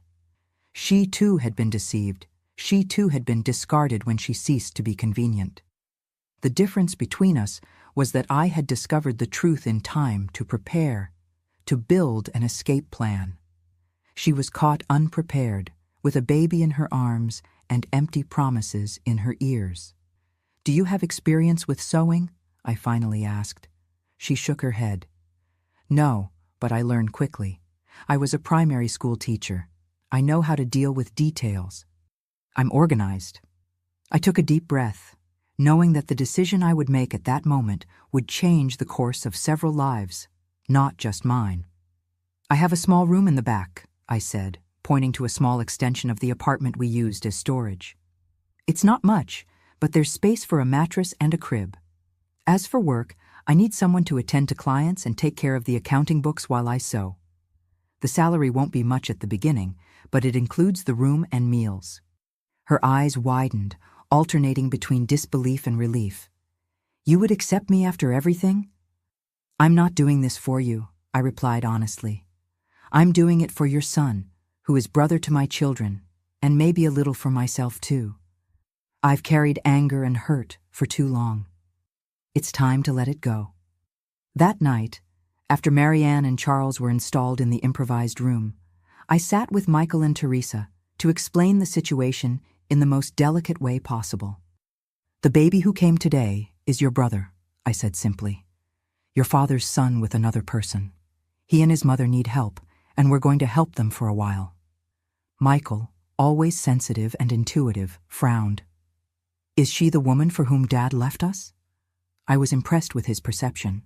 She too had been deceived. She too had been discarded when she ceased to be convenient. The difference between us was that I had discovered the truth in time to prepare, to build an escape plan. She was caught unprepared, with a baby in her arms and empty promises in her ears. "Do you have experience with sewing?" I finally asked. She shook her head. "No, but I learned quickly. I was a primary school teacher. I know how to deal with details. I'm organized." I took a deep breath, knowing that the decision I would make at that moment would change the course of several lives, not just mine. "I have a small room in the back," I said, pointing to a small extension of the apartment we used as storage. "It's not much, but there's space for a mattress and a crib. As for work, I need someone to attend to clients and take care of the accounting books while I sew. The salary won't be much at the beginning, but it includes the room and meals." Her eyes widened, alternating between disbelief and relief. "You would accept me after everything?" "I'm not doing this for you," I replied honestly. "I'm doing it for your son, who is brother to my children, and maybe a little for myself too. I've carried anger and hurt for too long. It's time to let it go." That night, after Marianne and Charles were installed in the improvised room, I sat with Michael and Teresa to explain the situation in the most delicate way possible. "The baby who came today is your brother," I said simply. "Your father's son with another person. He and his mother need help, and we're going to help them for a while." Michael, always sensitive and intuitive, frowned. "Is she the woman for whom Dad left us?" I was impressed with his perception.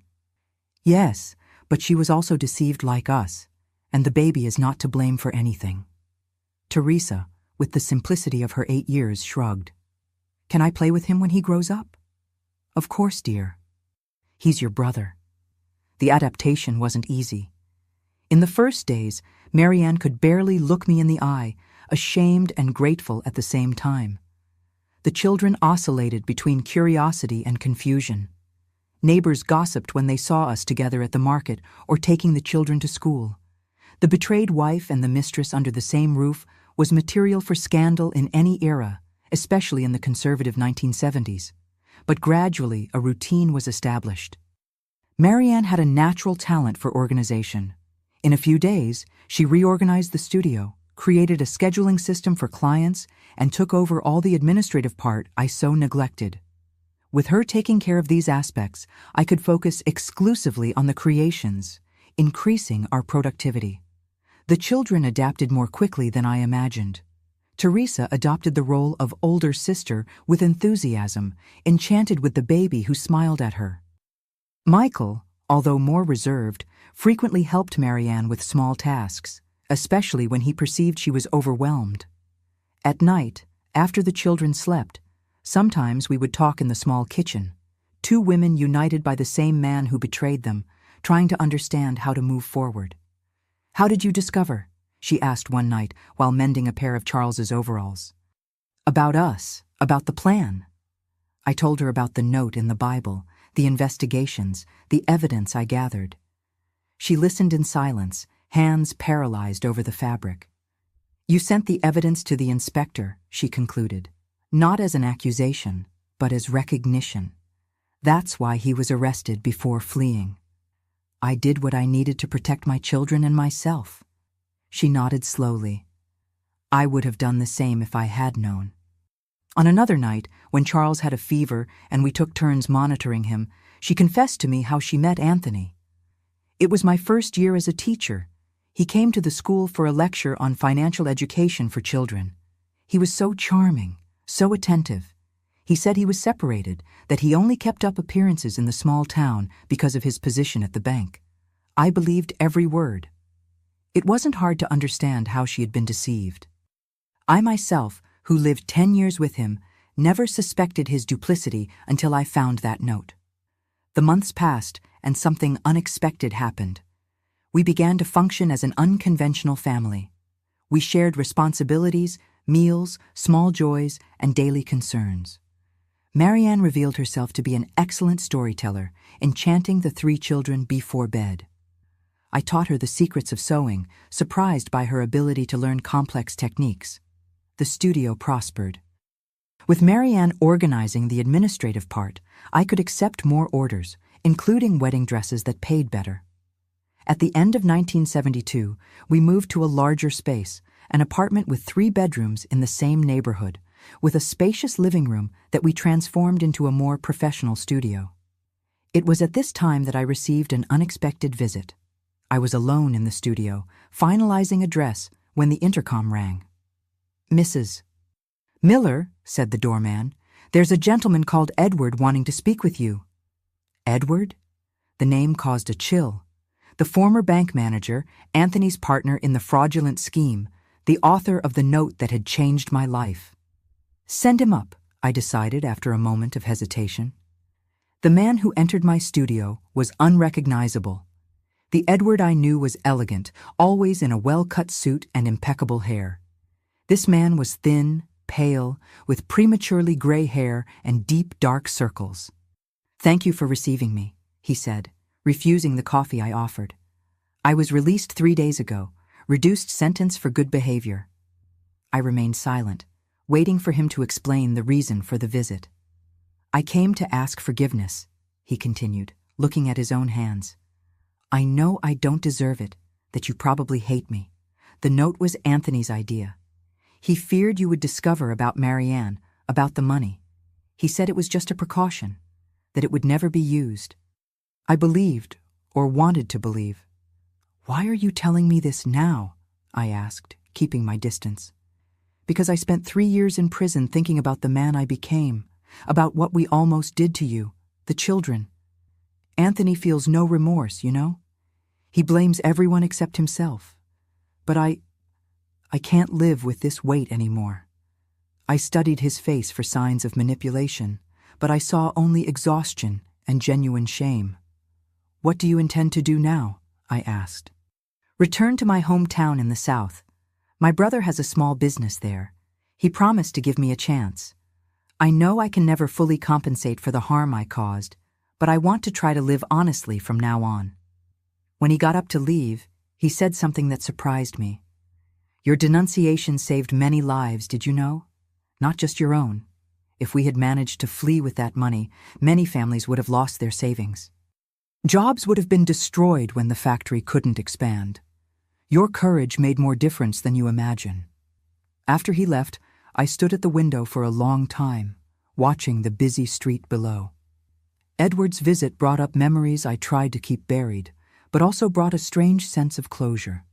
"Yes, but she was also deceived like us, and the baby is not to blame for anything." Teresa, with the simplicity of her 8 years, shrugged. "Can I play with him when he grows up?" "Of course, dear. He's your brother." The adaptation wasn't easy. In the first days, Marianne could barely look me in the eye, ashamed and grateful at the same time. The children oscillated between curiosity and confusion. Neighbors gossiped when they saw us together at the market or taking the children to school. The betrayed wife and the mistress under the same roof was material for scandal in any era, especially in the conservative 1970s. But gradually a routine was established. Marianne had a natural talent for organization. In a few days, she reorganized the studio, created a scheduling system for clients, and took over all the administrative part I so neglected. With her taking care of these aspects, I could focus exclusively on the creations, increasing our productivity. The children adapted more quickly than I imagined. Teresa adopted the role of older sister with enthusiasm, enchanted with the baby who smiled at her. Michael, although more reserved, frequently helped Marianne with small tasks, especially when he perceived she was overwhelmed. At night, after the children slept, sometimes we would talk in the small kitchen, two women united by the same man who betrayed them, trying to understand how to move forward. "How did you discover?" she asked one night while mending a pair of Charles's overalls. "About us, about the plan." I told her about the note in the Bible, the investigations, the evidence I gathered. She listened in silence, hands paralyzed over the fabric. "You sent the evidence to the inspector," she concluded, "not as an accusation, but as recognition. That's why he was arrested before fleeing." "I did what I needed to protect my children and myself." She nodded slowly. "I would have done the same if I had known." On another night, when Charles had a fever and we took turns monitoring him, she confessed to me how she met Anthony. "It was my first year as a teacher. He came to the school for a lecture on financial education for children. He was so charming, so attentive. He said he was separated, that he only kept up appearances in the small town because of his position at the bank. I believed every word." It wasn't hard to understand how she had been deceived. I myself, who lived 10 years with him, never suspected his duplicity until I found that note. The months passed, and something unexpected happened. We began to function as an unconventional family. We shared responsibilities, meals, small joys, and daily concerns. Marianne revealed herself to be an excellent storyteller, enchanting the 3 children before bed. I taught her the secrets of sewing, surprised by her ability to learn complex techniques. The studio prospered. With Marianne organizing the administrative part, I could accept more orders, including wedding dresses that paid better. At the end of 1972, we moved to a larger space, an apartment with 3 bedrooms in the same neighborhood, with a spacious living room that we transformed into a more professional studio. It was at this time that I received an unexpected visit. I was alone in the studio, finalizing a dress, when the intercom rang. "Mrs. Miller," said the doorman, "there's a gentleman called Edward wanting to speak with you." Edward? The name caused a chill. The former bank manager, Anthony's partner in the fraudulent scheme, the author of the note that had changed my life. Send him up, I decided after a moment of hesitation. The man who entered my studio was unrecognizable. The Edward I knew was elegant, always in a well-cut suit and impeccable hair. This man was thin, pale, with prematurely gray hair and deep, dark circles. "Thank you for receiving me," he said, refusing the coffee I offered. "I was released 3 days ago, reduced sentence for good behavior." I remained silent, waiting for him to explain the reason for the visit. "I came to ask forgiveness," he continued, looking at his own hands. "I know I don't deserve it, that you probably hate me. The note was Anthony's idea. He feared you would discover about Marianne, about the money. He said it was just a precaution, that it would never be used." I believed, or wanted to believe. "Why are you telling me this now?" I asked, keeping my distance. "Because I spent 3 years in prison thinking about the man I became, about what we almost did to you, the children. Anthony feels no remorse, you know? He blames everyone except himself. But I can't live with this weight anymore." I studied his face for signs of manipulation, but I saw only exhaustion and genuine shame. "What do you intend to do now?" I asked. "Return to my hometown in the South. My brother has a small business there. He promised to give me a chance. I know I can never fully compensate for the harm I caused, but I want to try to live honestly from now on." When he got up to leave, he said something that surprised me. "Your denunciation saved many lives, did you know? Not just your own. If we had managed to flee with that money, many families would have lost their savings. Jobs would have been destroyed when the factory couldn't expand. Your courage made more difference than you imagine." After he left, I stood at the window for a long time, watching the busy street below. Edward's visit brought up memories I tried to keep buried, but also brought a strange sense of closure.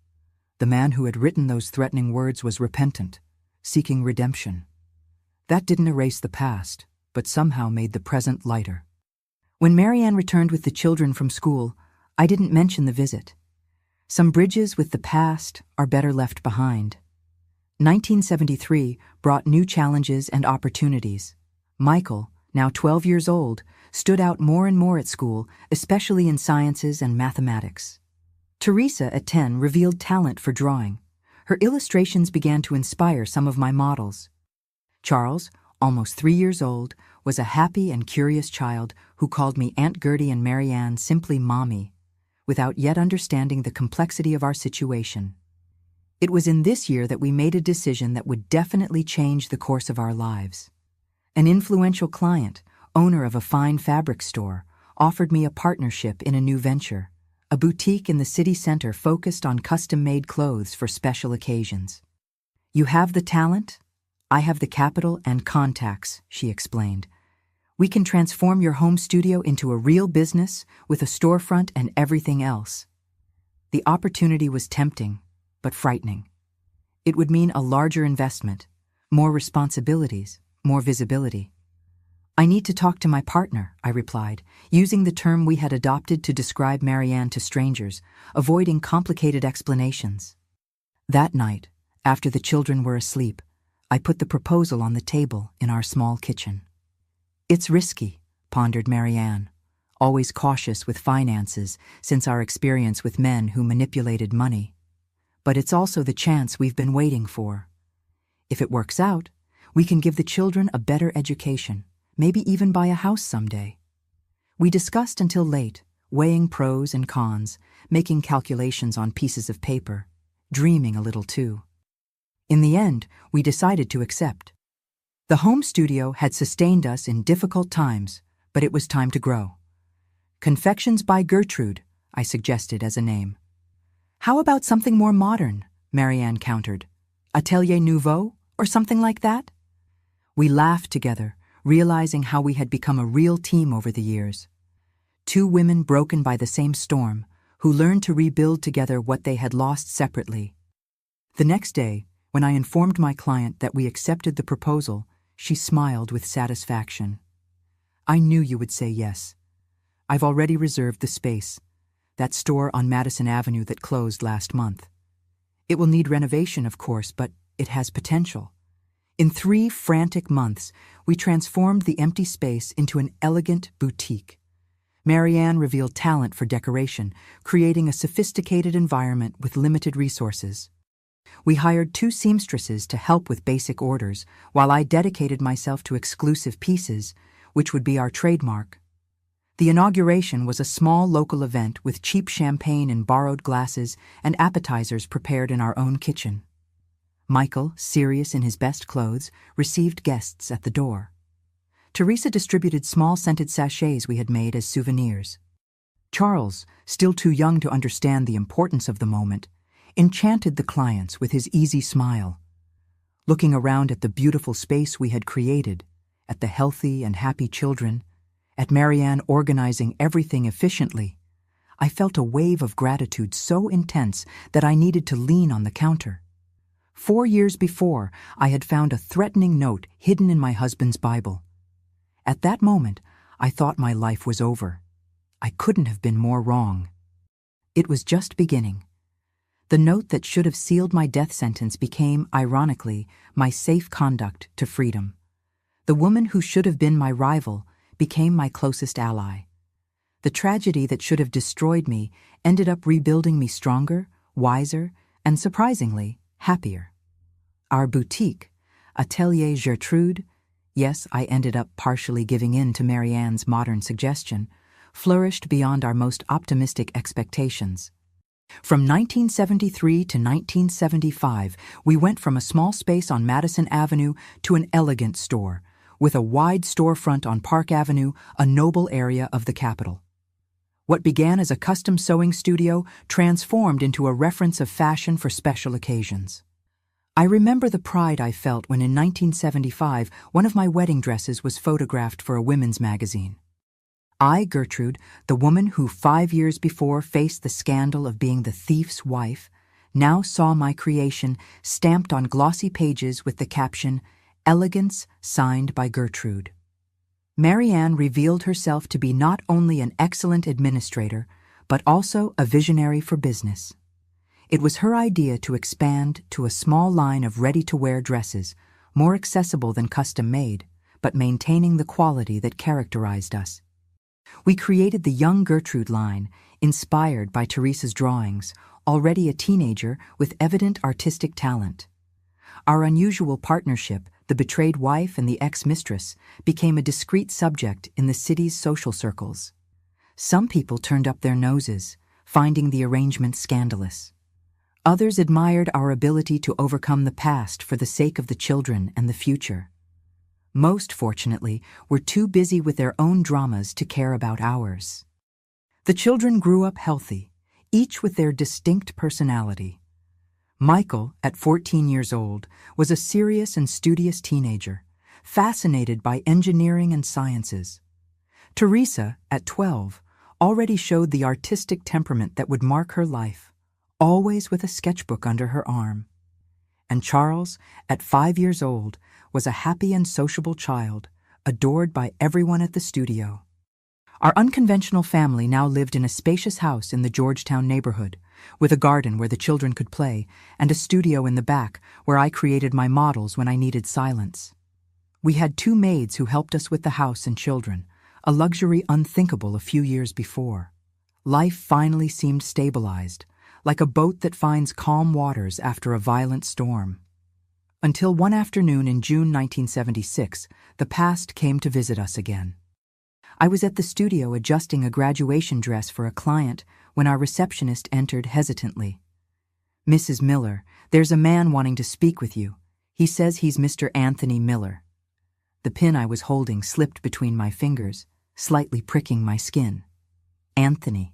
The man who had written those threatening words was repentant, seeking redemption. That didn't erase the past, but somehow made the present lighter. When Marianne returned with the children from school, I didn't mention the visit. Some bridges with the past are better left behind. 1973 brought new challenges and opportunities. Michael, now 12 years old, stood out more and more at school, especially in sciences and mathematics. Teresa, at 10, revealed talent for drawing. Her illustrations began to inspire some of my models. Charles, almost 3 years old, was a happy and curious child who called me Aunt Gertie and Marianne simply Mommy, without yet understanding the complexity of our situation. It was in this year that we made a decision that would definitely change the course of our lives. An influential client, owner of a fine fabric store, offered me a partnership in a new venture, a boutique in the city center focused on custom-made clothes for special occasions. "You have the talent, I have the capital and contacts," she explained. "We can transform your home studio into a real business with a storefront and everything else." The opportunity was tempting, but frightening. It would mean a larger investment, more responsibilities, more visibility. "I need to talk to my partner," I replied, using the term we had adopted to describe Marianne to strangers, avoiding complicated explanations. That night, after the children were asleep, I put the proposal on the table in our small kitchen. "It's risky," pondered Marianne, always cautious with finances since our experience with men who manipulated money. "But it's also the chance we've been waiting for. If it works out, we can give the children a better education, maybe even buy a house someday." We discussed until late, weighing pros and cons, making calculations on pieces of paper, dreaming a little too. In the end, we decided to accept. The home studio had sustained us in difficult times, but it was time to grow. "Confections by Gertrude," I suggested as a name. "How about something more modern?" Marianne countered. "Atelier Nouveau, or something like that?" We laughed together, realizing how we had become a real team over the years. Two women broken by the same storm, who learned to rebuild together what they had lost separately. The next day, when I informed my client that we accepted the proposal, she smiled with satisfaction. "I knew you would say yes. I've already reserved the space. that store on Madison Avenue that closed last month. It will need renovation, of course, but it has potential. In 3 frantic months, we transformed the empty space into an elegant boutique. Marianne revealed talent for decoration, creating a sophisticated environment with limited resources. We hired 2 seamstresses to help with basic orders, while I dedicated myself to exclusive pieces, which would be our trademark. The inauguration was a small local event with cheap champagne in borrowed glasses and appetizers prepared in our own kitchen. Michael, serious in his best clothes, received guests at the door. Teresa distributed small scented sachets we had made as souvenirs. Charles, still too young to understand the importance of the moment, enchanted the clients with his easy smile. Looking around at the beautiful space we had created, at the healthy and happy children, at Marianne organizing everything efficiently, I felt a wave of gratitude so intense that I needed to lean on the counter. 4 years before, I had found a threatening note hidden in my husband's Bible. At that moment, I thought my life was over. I couldn't have been more wrong. It was just beginning. The note that should have sealed my death sentence became, ironically, my safe conduct to freedom. The woman who should have been my rival became my closest ally. The tragedy that should have destroyed me ended up rebuilding me stronger, wiser, and surprisingly, happier. Our boutique, Atelier Gertrude, yes, I ended up partially giving in to Marianne's modern suggestion, flourished beyond our most optimistic expectations. From 1973 to 1975, we went from a small space on Madison Avenue to an elegant store, with a wide storefront on Park Avenue, a noble area of the capital. What began as a custom sewing studio transformed into a reference of fashion for special occasions. I remember the pride I felt when in 1975 one of my wedding dresses was photographed for a women's magazine. I, Gertrude, the woman who 5 years before faced the scandal of being the thief's wife, now saw my creation stamped on glossy pages with the caption, "Elegance, signed by Gertrude." Marianne revealed herself to be not only an excellent administrator, but also a visionary for business. It was her idea to expand to a small line of ready-to-wear dresses, more accessible than custom-made, but maintaining the quality that characterized us. We created the Young Gertrude line, inspired by Teresa's drawings, already a teenager with evident artistic talent. Our unusual partnership, the betrayed wife and the ex-mistress, became a discreet subject in the city's social circles. Some people turned up their noses, finding the arrangement scandalous. Others admired our ability to overcome the past for the sake of the children and the future. Most, fortunately, were too busy with their own dramas to care about ours. The children grew up healthy, each with their distinct personality. Michael, at 14 years old, was a serious and studious teenager, fascinated by engineering and sciences. Teresa, at 12, already showed the artistic temperament that would mark her life, always with a sketchbook under her arm. And Charles, at 5 years old, was a happy and sociable child, adored by everyone at the studio. Our unconventional family now lived in a spacious house in the Georgetown neighborhood, with a garden where the children could play, and a studio in the back where I created my models when I needed silence. We had 2 maids who helped us with the house and children, a luxury unthinkable a few years before. Life finally seemed stabilized, like a boat that finds calm waters after a violent storm. Until one afternoon in June 1976, the past came to visit us again. I was at the studio adjusting a graduation dress for a client when our receptionist entered hesitantly. "Mrs. Miller, there's a man wanting to speak with you. He says he's Mr. Anthony Miller." The pin I was holding slipped between my fingers, slightly pricking my skin. Anthony.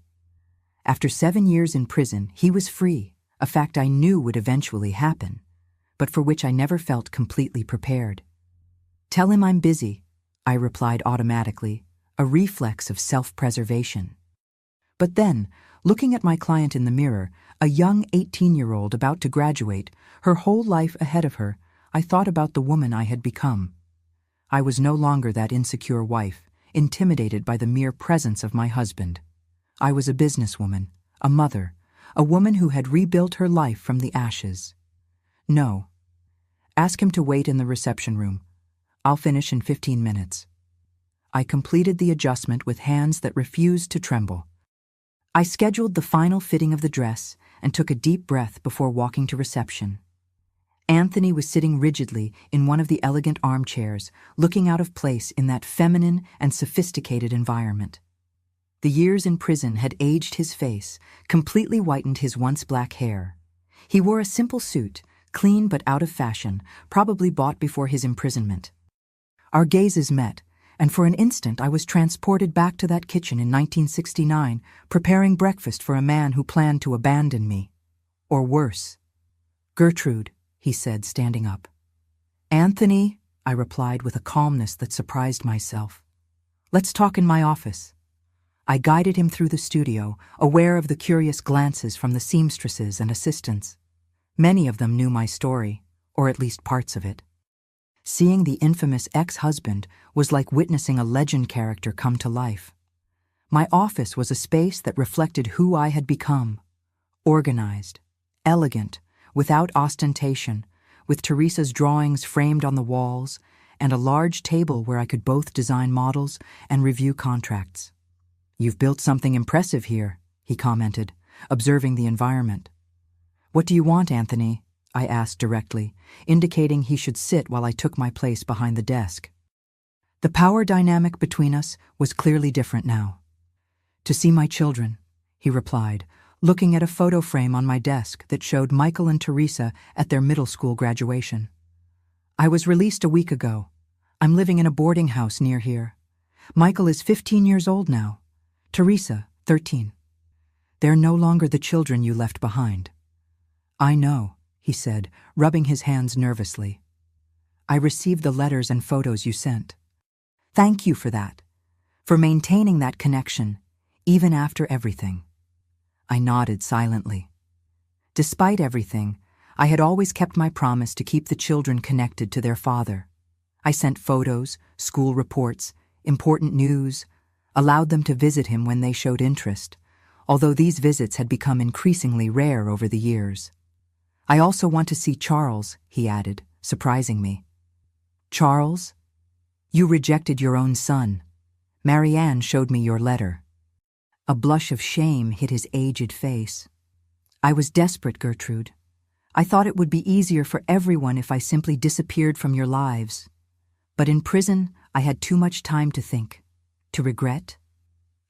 After 7 years in prison, he was free, a fact I knew would eventually happen, but for which I never felt completely prepared. "Tell him I'm busy," I replied automatically, a reflex of self-preservation. But then, looking at my client in the mirror, a young 18-year-old about to graduate, her whole life ahead of her, I thought about the woman I had become. I was no longer that insecure wife, intimidated by the mere presence of my husband. I was a businesswoman, a mother, a woman who had rebuilt her life from the ashes. No. Ask him to wait in the reception room. I'll finish in 15 minutes. I completed the adjustment with hands that refused to tremble. I scheduled the final fitting of the dress and took a deep breath before walking to reception. Anthony was sitting rigidly in one of the elegant armchairs, looking out of place in that feminine and sophisticated environment. The years in prison had aged his face, completely whitened his once black hair. He wore a simple suit, clean but out of fashion, probably bought before his imprisonment. Our gazes met, and for an instant I was transported back to that kitchen in 1969, preparing breakfast for a man who planned to abandon me. Or worse. "Gertrude," he said, standing up. "Anthony," I replied with a calmness that surprised myself. "Let's talk in my office." I guided him through the studio, aware of the curious glances from the seamstresses and assistants. Many of them knew my story, or at least parts of it. Seeing the infamous ex-husband was like witnessing a legend character come to life. My office was a space that reflected who I had become. Organized, elegant, without ostentation, with Teresa's drawings framed on the walls, and a large table where I could both design models and review contracts. "You've built something impressive here," he commented, observing the environment. "What do you want, Anthony?" I asked directly, indicating he should sit while I took my place behind the desk. The power dynamic between us was clearly different now. "To see my children," he replied, looking at a photo frame on my desk that showed Michael and Teresa at their middle school graduation. "I was released a week ago. I'm living in a boarding house near here. Michael is 15 years old now. Teresa, 13. They're no longer the children you left behind." "I know," he said, rubbing his hands nervously. "I received the letters and photos you sent. Thank you for that, for maintaining that connection, even after everything." I nodded silently. Despite everything, I had always kept my promise to keep the children connected to their father. I sent photos, school reports, important news, allowed them to visit him when they showed interest, although these visits had become increasingly rare over the years. "I also want to see Charles," he added, surprising me. "Charles? You rejected your own son. Marianne showed me your letter." A blush of shame hit his aged face. "I was desperate, Gertrude. I thought it would be easier for everyone if I simply disappeared from your lives. But in prison, I had too much time to think, to regret."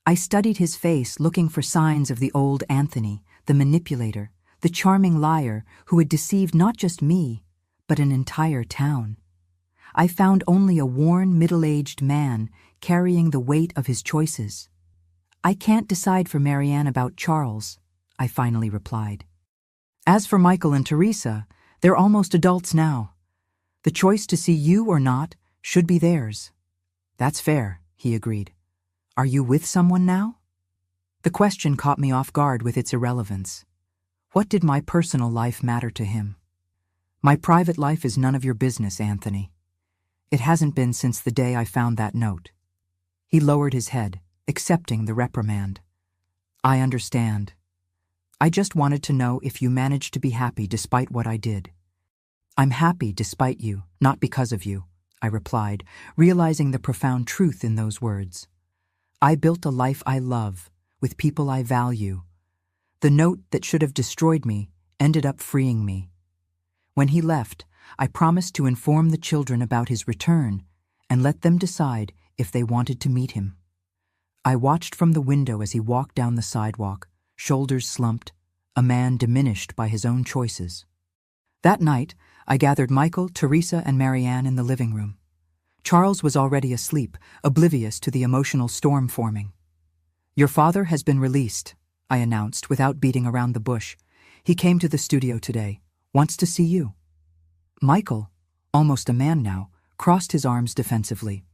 I studied his face, looking for signs of the old Anthony, the manipulator, the charming liar who had deceived not just me, but an entire town. I found only a worn, middle-aged man carrying the weight of his choices. "I can't decide for Marianne about Charles," I finally replied. "As for Michael and Teresa, they're almost adults now. The choice to see you or not should be theirs." "That's fair," he agreed. "Are you with someone now?" The question caught me off guard with its irrelevance. What did my personal life matter to him? "My private life is none of your business, Anthony. It hasn't been since the day I found that note." He lowered his head, accepting the reprimand. "I understand. I just wanted to know if you managed to be happy despite what I did." "I'm happy despite you, not because of you," I replied, realizing the profound truth in those words. "I built a life I love, with people I value. The note that should have destroyed me ended up freeing me." When he left, I promised to inform the children about his return and let them decide if they wanted to meet him. I watched from the window as he walked down the sidewalk, shoulders slumped, a man diminished by his own choices. That night, I gathered Michael, Teresa, and Marianne in the living room. Charles was already asleep, oblivious to the emotional storm forming. "Your father has been released," I announced without beating around the bush. "He came to the studio today. Wants to see you." Michael, almost a man now, crossed his arms defensively.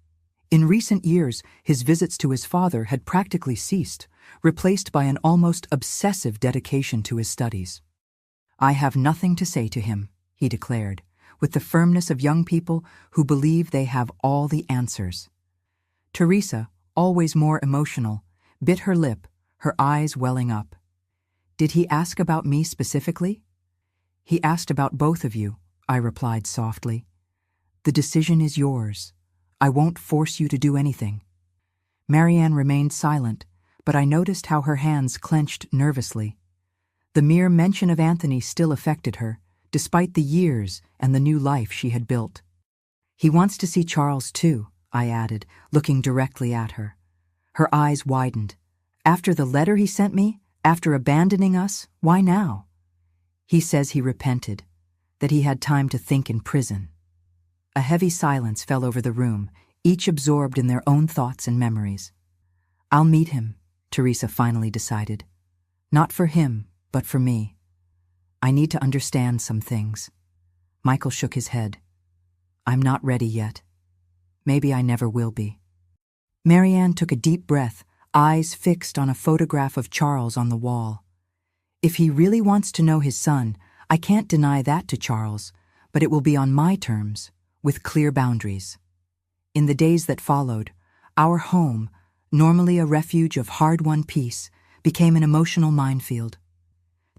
In recent years, his visits to his father had practically ceased, replaced by an almost obsessive dedication to his studies. "I have nothing to say to him," he declared, with the firmness of young people who believe they have all the answers. Teresa, always more emotional, bit her lip, her eyes welling up. "Did he ask about me specifically?" "He asked about both of you," I replied softly. "The decision is yours. I won't force you to do anything." Marianne remained silent, but I noticed how her hands clenched nervously. The mere mention of Anthony still affected her, despite the years and the new life she had built. "He wants to see Charles too," I added, looking directly at her. Her eyes widened. "After the letter he sent me? After abandoning us? Why now?" "He says he repented, that he had time to think in prison." A heavy silence fell over the room, each absorbed in their own thoughts and memories. "I'll meet him," Teresa finally decided. "Not for him, but for me. I need to understand some things." Michael shook his head. "I'm not ready yet. Maybe I never will be." Marianne took a deep breath, eyes fixed on a photograph of Charles on the wall. "If he really wants to know his son, I can't deny that to Charles, but it will be on my terms, with clear boundaries." In the days that followed, our home, normally a refuge of hard-won peace, became an emotional minefield.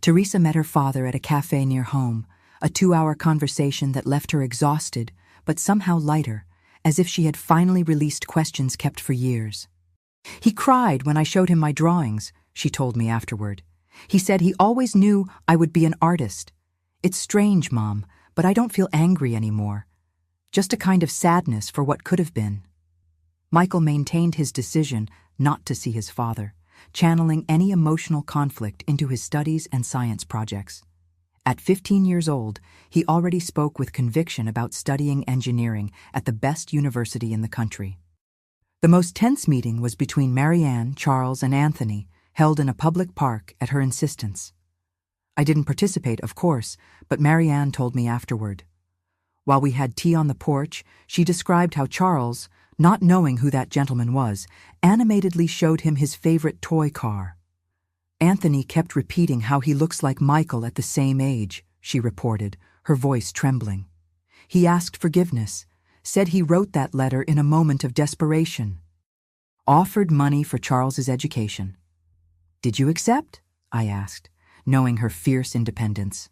Teresa met her father at a cafe near home, a 2-hour conversation that left her exhausted, but somehow lighter, as if she had finally released questions kept for years. "He cried when I showed him my drawings," she told me afterward. "He said he always knew I would be an artist. It's strange, Mom, but I don't feel angry anymore. Just a kind of sadness for what could have been." Michael maintained his decision not to see his father, channeling any emotional conflict into his studies and science projects. At 15 years old, he already spoke with conviction about studying engineering at the best university in the country. The most tense meeting was between Marianne, Charles, and Anthony, held in a public park at her insistence. I didn't participate, of course, but Marianne told me afterward. While we had tea on the porch, she described how Charles, not knowing who that gentleman was, animatedly showed him his favorite toy car. "Anthony kept repeating how he looks like Michael at the same age," she reported, her voice trembling. "He asked forgiveness, said he wrote that letter in a moment of desperation. Offered money for Charles's education." "Did you accept?" I asked, knowing her fierce independence.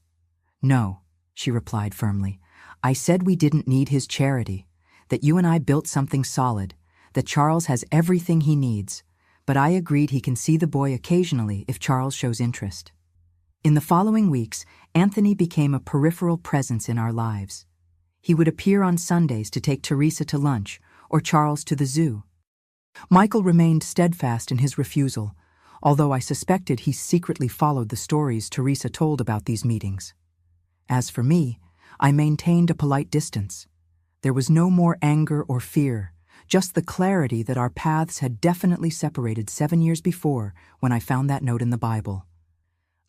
"No," she replied firmly. "I said we didn't need his charity, that you and I built something solid, that Charles has everything he needs, but I agreed he can see the boy occasionally if Charles shows interest." In the following weeks, Anthony became a peripheral presence in our lives. He would appear on Sundays to take Teresa to lunch or Charles to the zoo. Michael remained steadfast in his refusal, although I suspected he secretly followed the stories Teresa told about these meetings. As for me, I maintained a polite distance. There was no more anger or fear, just the clarity that our paths had definitely separated 7 years before when I found that note in the Bible.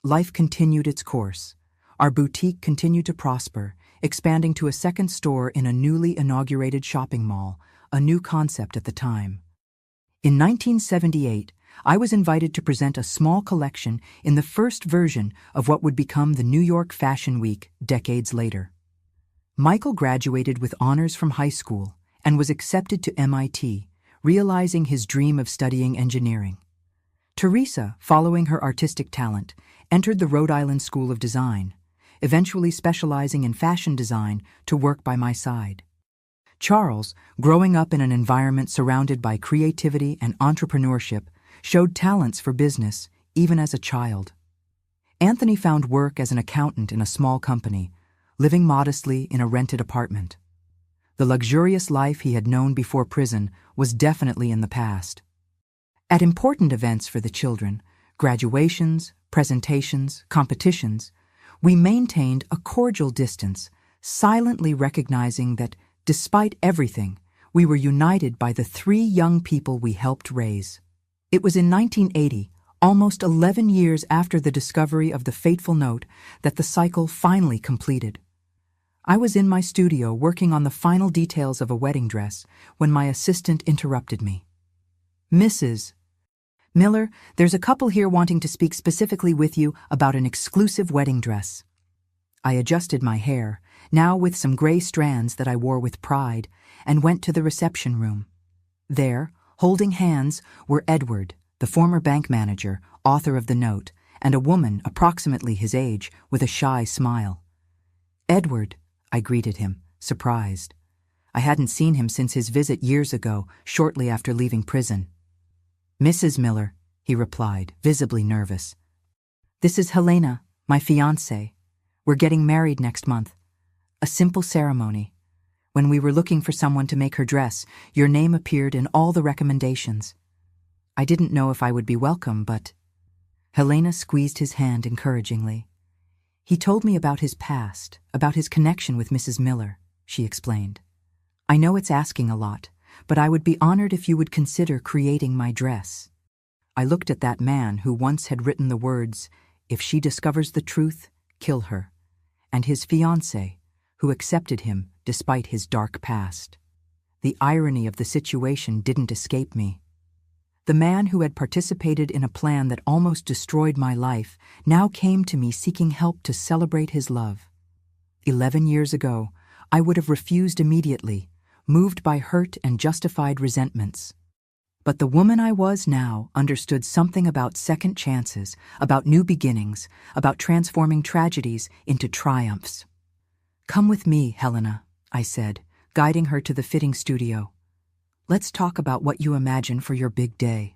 Life continued its course. Our boutique continued to prosper, expanding to a second store in a newly inaugurated shopping mall, a new concept at the time. In 1978, I was invited to present a small collection in the first version of what would become the New York Fashion Week decades later. Michael graduated with honors from high school and was accepted to MIT, realizing his dream of studying engineering. Teresa, following her artistic talent, entered the Rhode Island School of Design, eventually specializing in fashion design to work by my side. Charles, growing up in an environment surrounded by creativity and entrepreneurship, showed talents for business even as a child. Anthony found work as an accountant in a small company, living modestly in a rented apartment. The luxurious life he had known before prison was definitely in the past. At important events for the children, graduations, presentations, competitions, we maintained a cordial distance, silently recognizing that, despite everything, we were united by the 3 young people we helped raise. It was in 1980, almost 11 years after the discovery of the fateful note, that the cycle finally completed. I was in my studio working on the final details of a wedding dress when my assistant interrupted me. "Mrs. Miller, there's a couple here wanting to speak specifically with you about an exclusive wedding dress." I adjusted my hair, now with some gray strands that I wore with pride, and went to the reception room. There, holding hands, were Edward, the former bank manager, author of the note, and a woman approximately his age with a shy smile. "Edward," I greeted him, surprised. I hadn't seen him since his visit years ago, shortly after leaving prison. "Mrs. Miller," he replied, visibly nervous. "This is Helena, my fiancée. We're getting married next month. A simple ceremony. When we were looking for someone to make her dress, your name appeared in all the recommendations. I didn't know if I would be welcome, but—" Helena squeezed his hand encouragingly. "He told me about his past, about his connection with Mrs. Miller," she explained. "I know it's asking a lot, but I would be honored if you would consider creating my dress." I looked at that man who once had written the words, "If she discovers the truth, kill her," and his fiancée, who accepted him despite his dark past. The irony of the situation didn't escape me. The man who had participated in a plan that almost destroyed my life now came to me seeking help to celebrate his love. 11 years ago, I would have refused immediately, moved by hurt and justified resentments. But the woman I was now understood something about second chances, about new beginnings, about transforming tragedies into triumphs. "Come with me, Helena," I said, guiding her to the fitting studio. "Let's talk about what you imagine for your big day."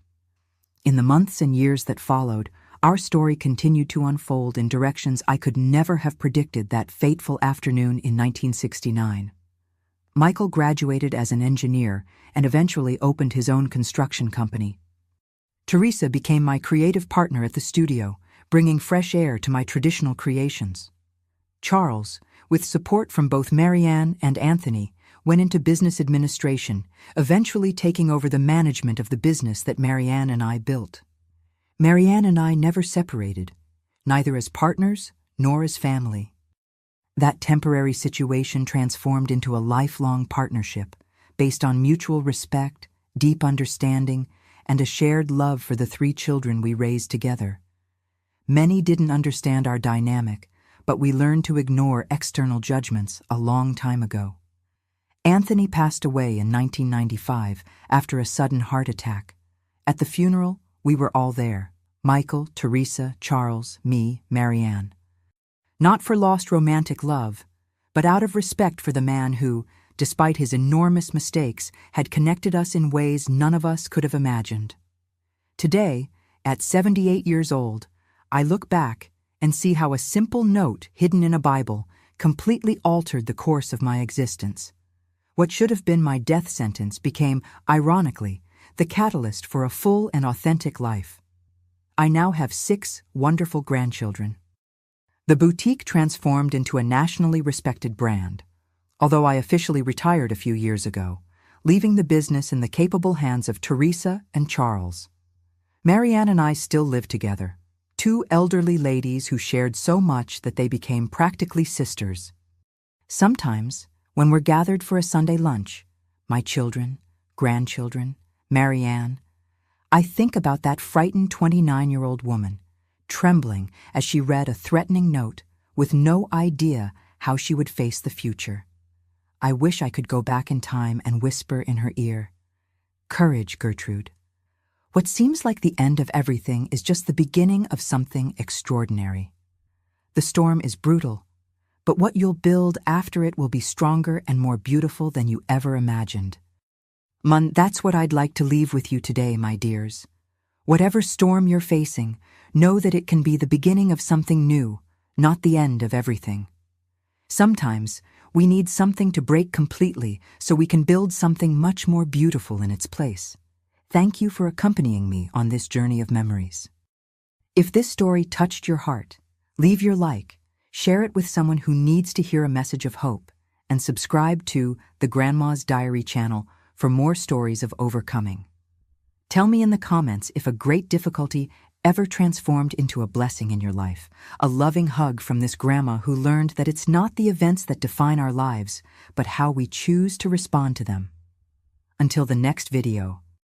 In the months and years that followed, our story continued to unfold in directions I could never have predicted that fateful afternoon in 1969. Michael graduated as an engineer and eventually opened his own construction company. Teresa became my creative partner at the studio, bringing fresh air to my traditional creations. Charles, with support from both Marianne and Anthony, went into business administration, eventually taking over the management of the business that Marianne and I built. Marianne and I never separated, neither as partners nor as family. That temporary situation transformed into a lifelong partnership based on mutual respect, deep understanding, and a shared love for the 3 children we raised together. Many didn't understand our dynamic, but we learned to ignore external judgments a long time ago. Anthony passed away in 1995 after a sudden heart attack. At the funeral, we were all there: Michael, Teresa, Charles, me, Marianne. Not for lost romantic love, but out of respect for the man who, despite his enormous mistakes, had connected us in ways none of us could have imagined. Today, at 78 years old, I look back and see how a simple note hidden in a Bible completely altered the course of my existence. What should have been my death sentence became, ironically, the catalyst for a full and authentic life. I now have 6 wonderful grandchildren. The boutique transformed into a nationally respected brand, although I officially retired a few years ago, leaving the business in the capable hands of Teresa and Charles. Marianne and I still live together, 2 elderly ladies who shared so much that they became practically sisters. Sometimes, when we're gathered for a Sunday lunch, my children, grandchildren, Marianne, I think about that frightened 29-year-old woman, trembling as she read a threatening note with no idea how she would face the future. I wish I could go back in time and whisper in her ear, "Courage, Gertrude. What seems like the end of everything is just the beginning of something extraordinary. The storm is brutal, but what you'll build after it will be stronger and more beautiful than you ever imagined." That's what I'd like to leave with you today, my dears. Whatever storm you're facing, know that it can be the beginning of something new, not the end of everything. Sometimes, we need something to break completely so we can build something much more beautiful in its place. Thank you for accompanying me on this journey of memories. If this story touched your heart, leave your like, share it with someone who needs to hear a message of hope, and subscribe to the Grandma's Diary channel for more stories of overcoming. Tell me in the comments if a great difficulty ever transformed into a blessing in your life, a loving hug from this grandma who learned that it's not the events that define our lives, but how we choose to respond to them. Until the next video,